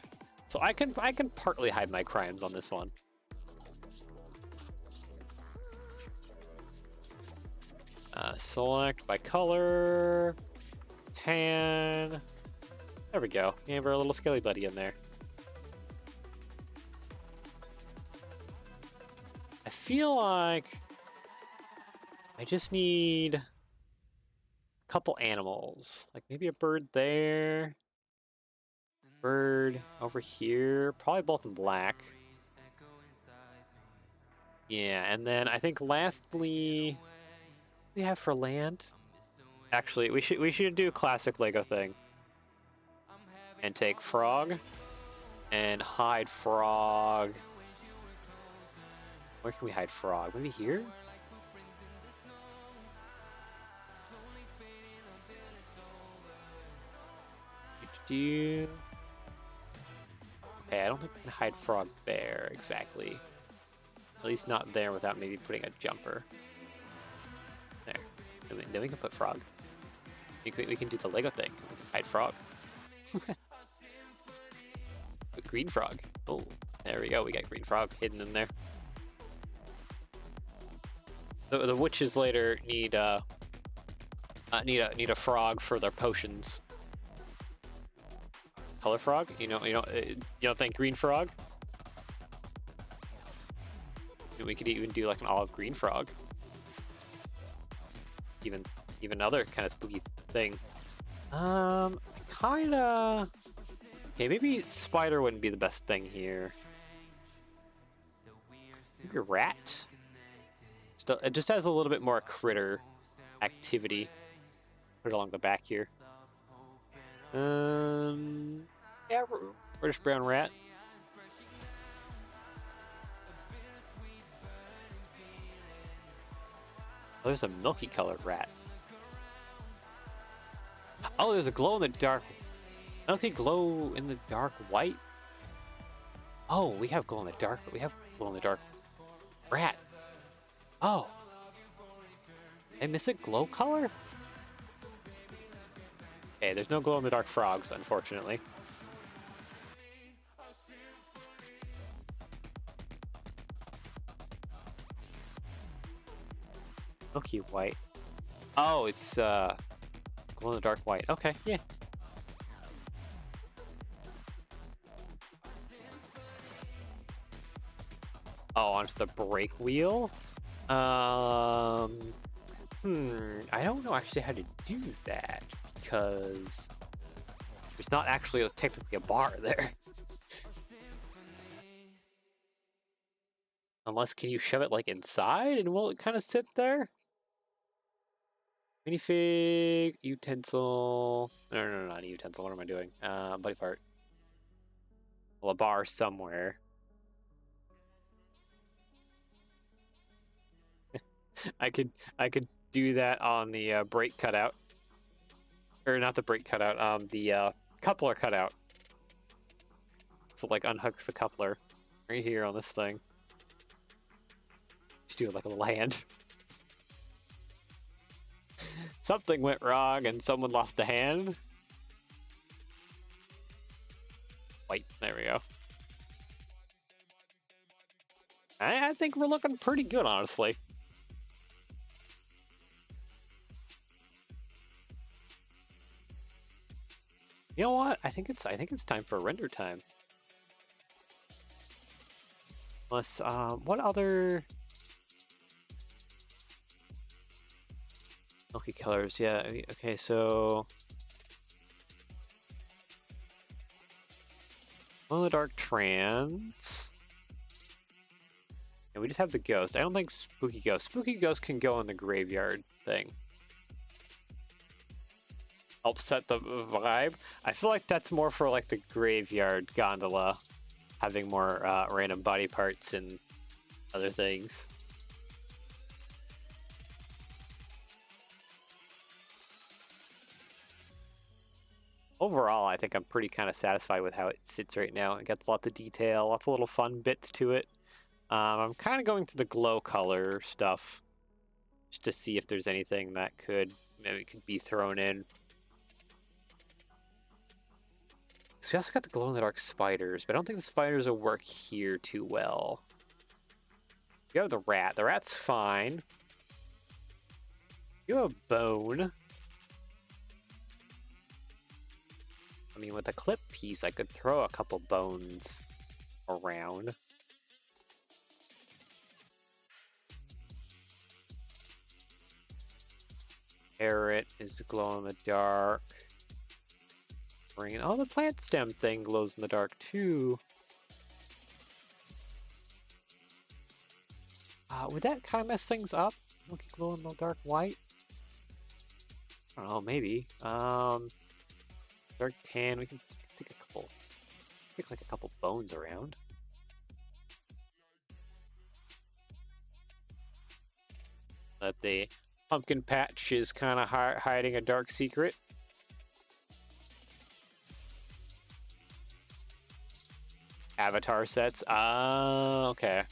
So I can partly hide my crimes on this one. Select by color. Tan. There we go. We have our little Skelly Buddy in there. I feel like I just need a couple animals. Like maybe a bird there. Bird over here. Probably both in black. Yeah, and then I think lastly, what do we have for land? Actually, we should do a classic Lego thing. And take frog and hide frog. Where can we hide frog? Maybe here? Okay, I don't think we can hide frog there exactly. At least not there without maybe putting a jumper. There. Then we can put frog. We can do the Lego thing. We can hide frog. Put green frog. Oh, there we go. We got green frog hidden in there. The witches later need a frog for their potions. Color frog? You don't think green frog? We could even do like an olive green frog. Even another kind of spooky thing. Kinda. Okay, maybe spider wouldn't be the best thing here. Maybe a rat. It just has a little bit more critter activity. Put it along the back here. Yeah, British brown rat. Oh, there's a milky colored rat. Oh, there's a glow in the dark. Milky glow in the dark white. Oh, we have glow in the dark. We have glow in the dark rat. Oh, I miss a glow color. Okay, there's no glow in the dark frogs, unfortunately. Milky white. Oh, it's glow in the dark white. Okay, yeah. Oh, onto the brake wheel? I don't know actually how to do that because there's not actually technically a bar there. Unless, can you shove it like inside and will it kind of sit there? Minifig, utensil. No, not a utensil. What am I doing? Body part. Well, a bar somewhere. I could do that on the brake cutout, or not the brake cutout. The coupler cutout. So like unhooks the coupler right here on this thing. Just do it like a little hand. Something went wrong and someone lost a hand. White. There we go. I think we're looking pretty good, honestly. You know what? I think it's time for render time. Unless, what other milky colors? Yeah. Okay. So, glow in the dark trans. And we just have the ghost. I don't think spooky ghost. Spooky ghost can go in the graveyard thing. Help set the vibe. I feel like that's more for like the graveyard gondola, having more random body parts and other things. Overall, I think I'm pretty kind of satisfied with how it sits right now. It gets lots of detail, lots of little fun bits to it. I'm kind of going through the glow color stuff just to see if there's anything that could be thrown in. So we also got the glow-in-the-dark spiders, but I don't think the spiders will work here too well. You have the rat. The rat's fine. You have a bone. I mean, with a clip piece, I could throw a couple bones around. Parrot is glow-in-the-dark. Oh, the plant stem thing glows in the dark too. Would that kind of mess things up? Look, glow in the dark white. I don't know, maybe. Dark tan. We can take like a couple bones around. That the pumpkin patch is kind of hiding a dark secret. Avatar sets. Okay.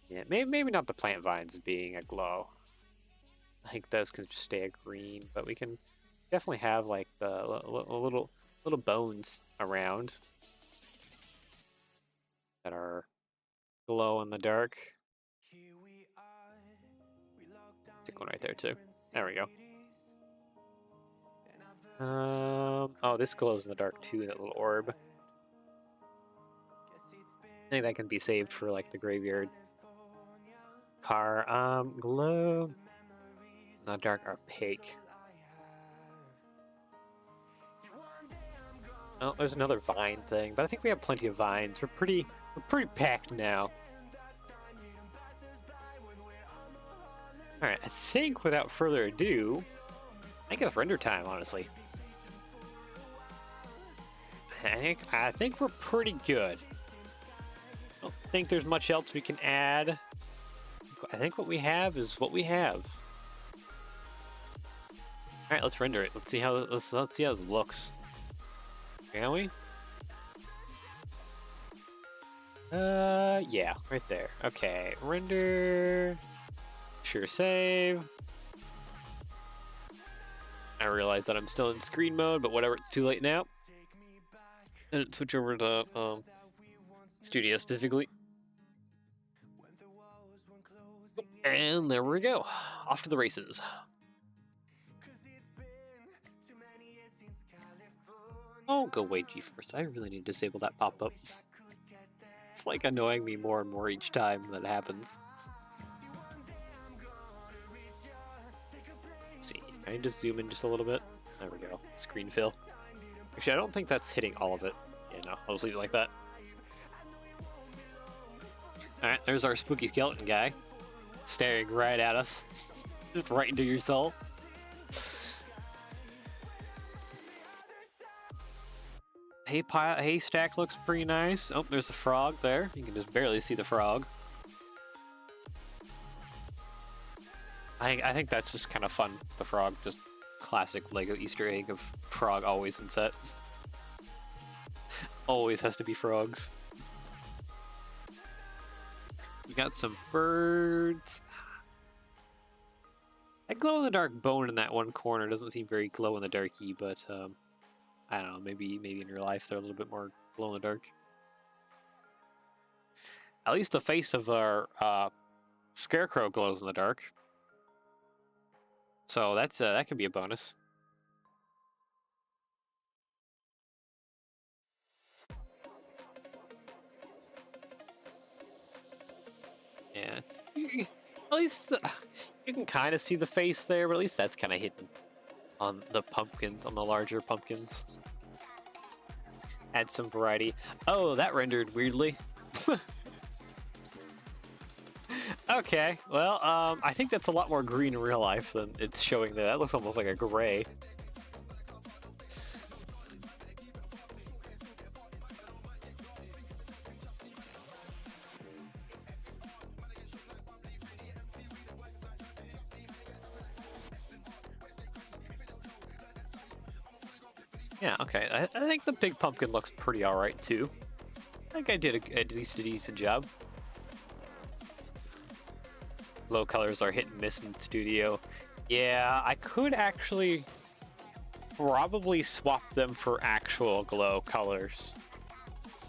Yeah, maybe not the plant vines being a glow. I think those can just stay a green, but we can definitely have like the little bones around that are glow in the dark. Stick one right there too. There we go. Oh, this glows in the dark too, that little orb. I think that can be saved for like the graveyard car. Glow in the dark opaque. Oh, there's another vine thing, but I think we have plenty of vines. We're pretty packed now. All right, I think without further ado, I think it's render time, honestly. I think we're pretty good. I don't think there's much else we can add. I think what we have is what we have. All right, let's render it. Let's see how this looks. Can we? Yeah, right there. Okay, render. Sure save. I realize that I'm still in screen mode, but whatever, it's too late now. And switch over to Studio specifically. And there we go. Off to the races. Oh, go away, GeForce. I really need to disable that pop-up. It's like annoying me more and more each time that happens. Let's see, can I just zoom in just a little bit? There we go. Screen fill. Actually, I don't think that's hitting all of it. Yeah, no, I'll just leave it like that. Alright, there's our spooky skeleton guy. Staring right at us. Just right into your soul. Haystack looks pretty nice. Oh, there's a frog there. You can just barely see the frog. I think that's just kind of fun. The frog, just classic Lego Easter egg of frog always in set. Always has to be frogs. We got some birds. That glow-in-the-dark bone in that one corner doesn't seem very glow-in-the-darky, but I don't know, maybe in real life they're a little bit more glow-in-the-dark. At least the face of our scarecrow glows in the dark. So that's that can be a bonus. Yeah. At least you can kind of see the face there, but at least that's kind of hidden on the pumpkins, on the larger pumpkins. Add some variety. Oh, that rendered weirdly. Okay, well, I think that's a lot more green in real life than it's showing there. That looks almost like a gray. Yeah, okay. I think the big pumpkin looks pretty alright too. I think I did at least a decent job. Glow colors are hit and miss in studio. Yeah, I could actually probably swap them for actual glow colors.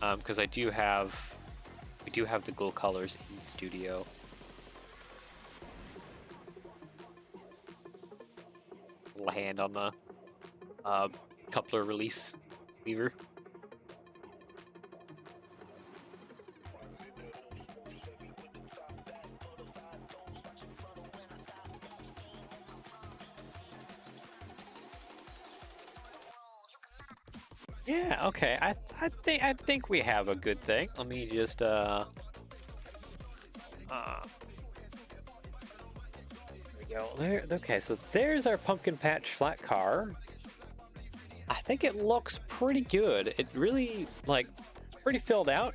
Because we do have the glow colors in studio. Little hand on the coupler release lever. Yeah, okay. I think we have a good thing. Let me just there we go. There, okay, so there's our pumpkin patch flat car. I think it looks pretty good. It really, like, pretty filled out.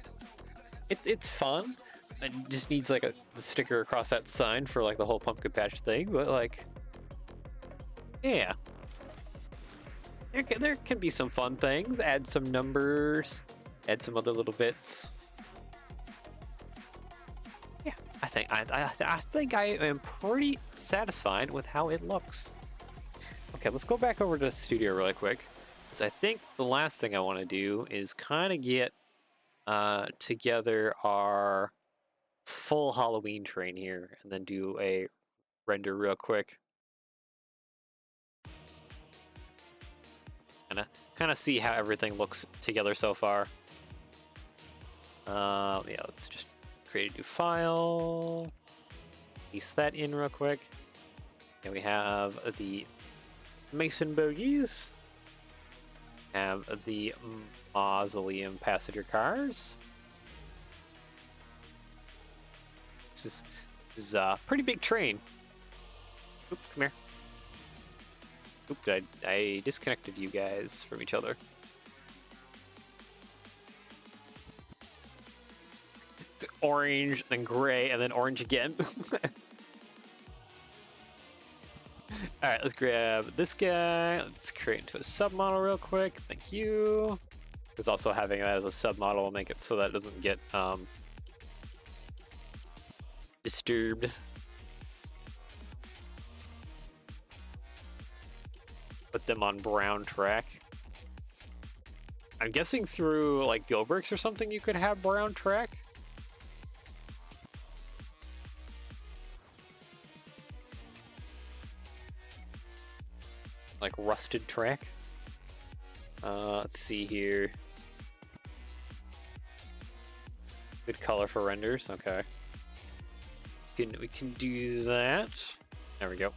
It's fun. It just needs like the sticker across that sign for like the whole pumpkin patch thing, but like, yeah. There can be some fun things. Add some numbers. Add some other little bits. Yeah, I think I am pretty satisfied with how it looks. Okay, let's go back over to the studio really quick. So I think the last thing I want to do is kind of get together our full Halloween train here, and then do a render real quick. Kind of see how everything looks together so far. Yeah, let's just create a new file. Paste that in real quick. And we have the Mason bogies. Have the mausoleum passenger cars. This is a pretty big train. Oop, come here. Oop, I disconnected you guys from each other. It's orange, then gray, and then orange again. Alright, let's grab this guy. Let's create into a submodel real quick. Thank you. Because also having that as a submodel will make it so that it doesn't get disturbed. Put them on brown track. I'm guessing through like GoBricks or something you could have brown track. Like rusted track. Let's see here. Good color for renders. Okay. We can do that. There we go.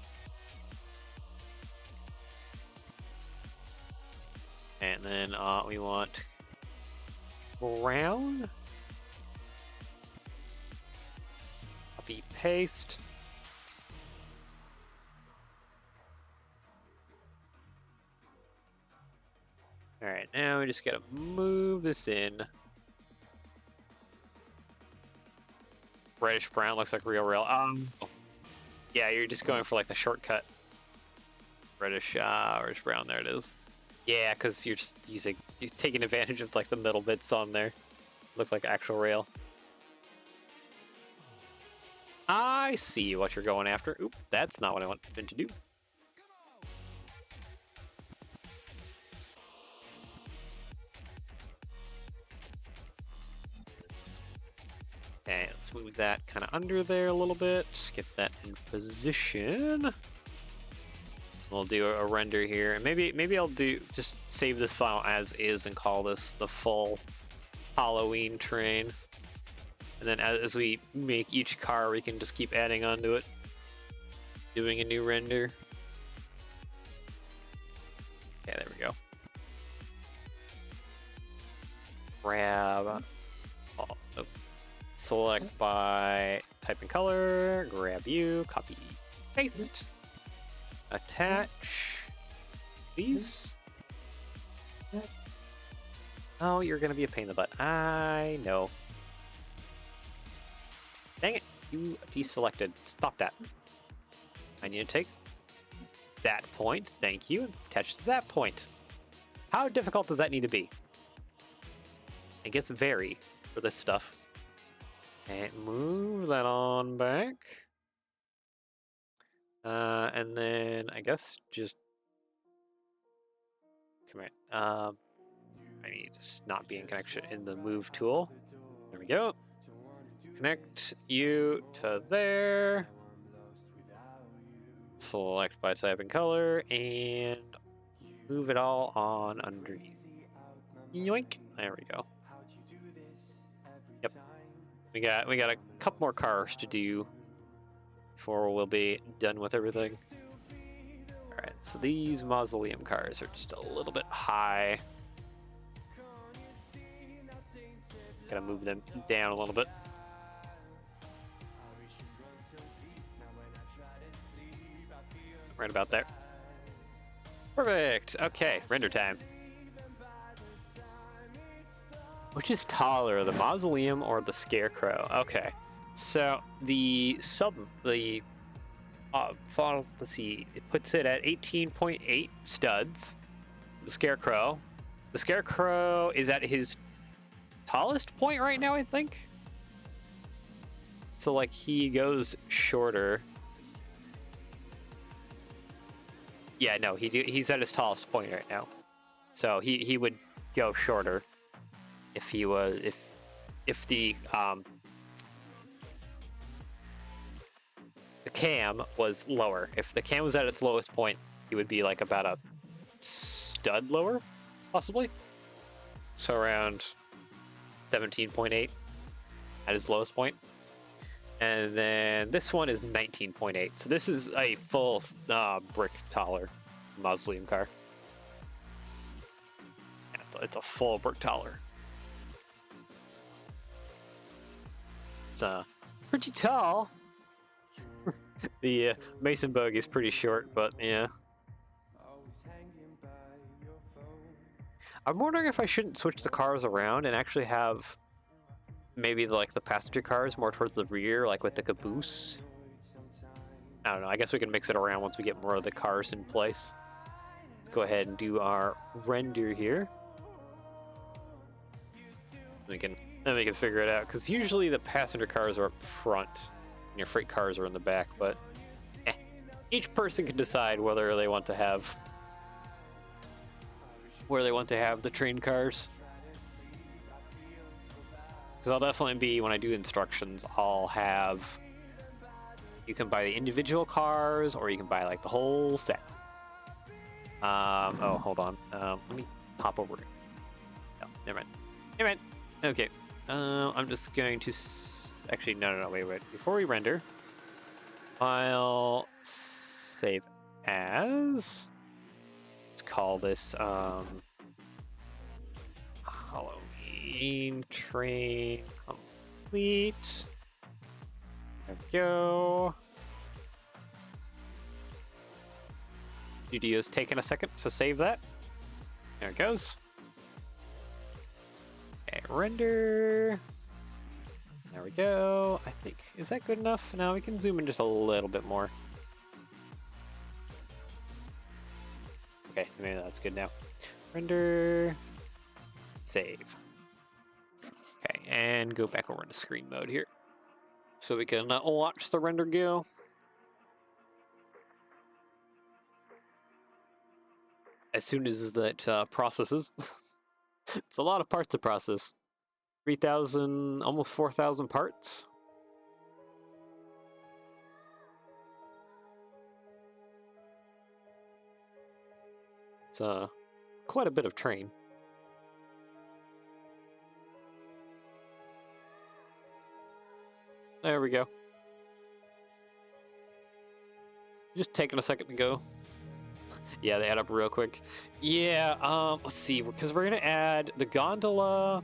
And then we want brown. Copy paste. All right, now we just gotta move this in. Reddish brown looks like real rail. Yeah, you're just going for like the shortcut. Reddish brown. There it is. Yeah, because you're just you're taking advantage of like the middle bits on there. Look like actual rail. I see what you're going after. Oop, that's not what I wanted to do. Okay, let's move that kind of under there a little bit. Get that in position. We'll do a render here, and maybe I'll just save this file as is and call this the full Halloween train. And then as we make each car, we can just keep adding onto it, doing a new render. Okay, there we go. Grab. Select by type and color, grab you, copy, paste, attach these. Oh, you're gonna be a pain in the butt. I know. Dang it, you deselected. Stop that. I need to take that point, thank you, and attach to that point. How difficult does that need to be? It gets very for this stuff. Okay, move that on back. And then I guess just come here. I need to not be in connection in the move tool. There we go. Connect you to there. Select by type and color and move it all on underneath. Yoink. There we go. Yep. We got a couple more cars to do before we'll be done with everything. All right, so these mausoleum cars are just a little bit high. Gotta move them down a little bit. Right about there. Perfect. Okay, render time. Which is taller, the mausoleum or the scarecrow? Okay, so let's see, it puts it at 18.8 studs. The scarecrow is at his tallest point right now, I think. So like he goes shorter. Yeah, no, he's at his tallest point right now. So he would go shorter. If he was, if the cam was lower. If the cam was at its lowest point, he would be like about a stud lower, possibly. So around 17.8 at his lowest point. And then this one is 19.8. So this is a full brick taller mausoleum car. Yeah, it's a full brick taller. It's pretty tall. The Mason bug is pretty short, but yeah. I'm wondering if I shouldn't switch the cars around and actually have maybe like the passenger cars more towards the rear, like with the caboose. I don't know. I guess we can mix it around once we get more of the cars in place. Let's go ahead and do our render here. Then we can figure it out, because usually the passenger cars are up front and your freight cars are in the back, but each person can decide whether they want to have the train cars. Because I'll definitely be, when I do instructions, I'll have, you can buy the individual cars or you can buy like the whole set. Oh, hold on. Let me hop over it. No, never mind. Never mind. Okay. I'm just going to actually no, wait. Before we render, I'll save as. Let's call this Halloween train complete. There we go. Studio's taking a second to save that. There it goes. Okay, render. There we go. I think, is that good enough? Now we can zoom in just a little bit more. Okay, maybe that's good now. Render. Save. Okay, and go back over into screen mode here. So we can watch the render go. As soon as that processes. It's a lot of parts to process. 3,000, almost 4,000 parts. It's quite a bit of train. There we go. Just taking a second to go. Yeah, they add up real quick. Yeah, let's see, because we're gonna add the gondola,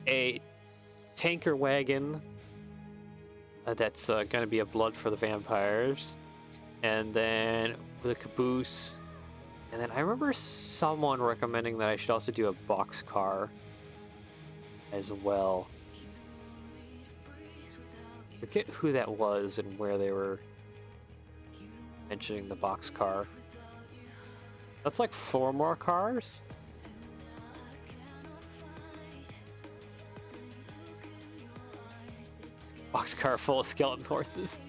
a tanker wagon that's gonna be a blood for the vampires, and then with a caboose, and then I remember someone recommending that I should also do a boxcar as well. Forget who that was and where they were mentioning the boxcar. That's like 4 more cars? Boxcar full of skeleton horses.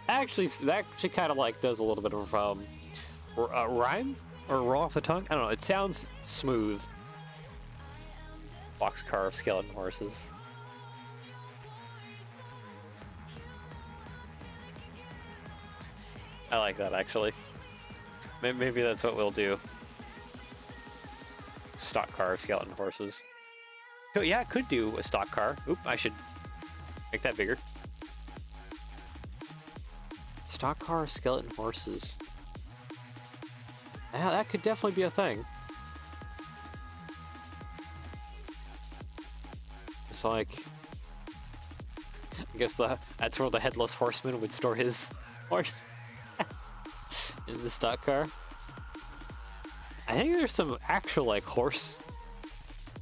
Actually, that actually kind of like does a little bit of rhyme or roll off the tongue. I don't know. It sounds smooth. Boxcar of skeleton horses. I like that actually. Maybe that's what we'll do. Stock car of skeleton horses. Oh, yeah, I could do a stock car. Oop, I should make that bigger. Stock car of skeleton horses. Yeah, that could definitely be a thing. It's like, I guess that's where the headless horseman would store his horse. In the stock car. I think there's some actual like horse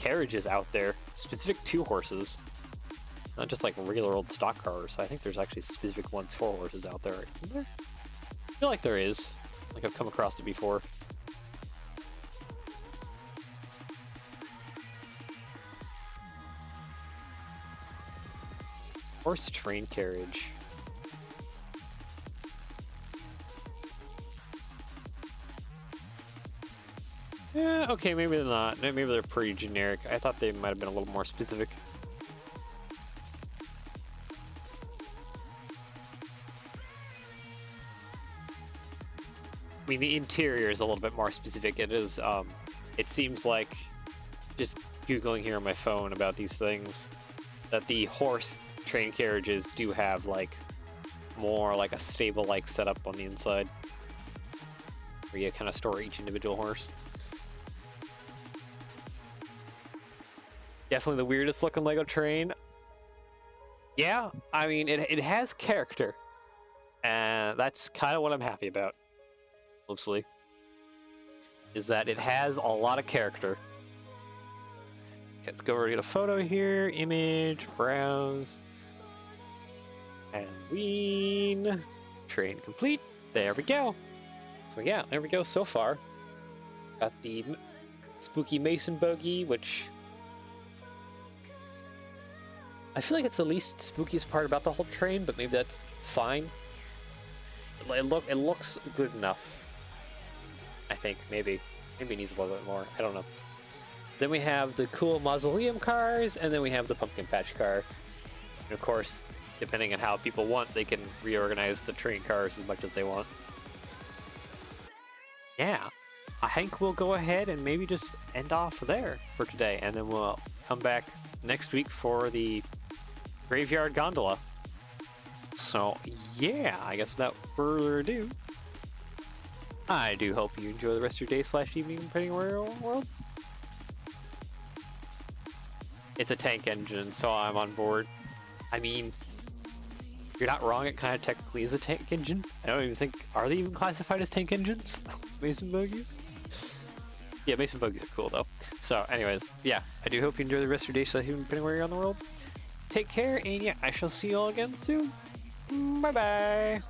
carriages out there specific to horses, not just like regular old stock cars. I think there's actually specific ones for horses out there, isn't there? I feel like there is. Like I've come across it before. Horse train carriage. Yeah, okay, maybe they're not. Maybe they're pretty generic. I thought they might have been a little more specific. I mean, the interior is a little bit more specific. It is, it seems like, just Googling here on my phone about these things, that the horse train carriages do have, like, more like a stable-like setup on the inside, where you kind of store each individual horse. Definitely the weirdest looking Lego train. Yeah, I mean, it has character. And that's kind of what I'm happy about, mostly. Is that it has a lot of character. Okay, let's go over to get a photo here. Image, browse. Halloween. Train complete. There we go. So yeah, there we go so far. Got the spooky Mason bogey, which I feel like it's the least spookiest part about the whole train, but maybe that's fine. It looks good enough. I think maybe it needs a little bit more. I don't know. Then we have the cool mausoleum cars, and then we have the pumpkin patch car. And of course, depending on how people want, they can reorganize the train cars as much as they want. Yeah. I think we'll go ahead and maybe just end off there for today, and then we'll come back next week for the Graveyard Gondola. So, yeah, I guess without further ado, I do hope you enjoy the rest of your day / evening depending on where you're in the world. It's a tank engine, so I'm on board. I mean, you're not wrong, it kind of technically is a tank engine. I don't even think, are they even classified as tank engines? Mason bogies? Yeah, Mason bogies are cool though. So anyways, yeah, I do hope you enjoy the rest of your day / evening depending on where you're in the world. Take care, and yeah, I shall see you all again soon. Bye bye.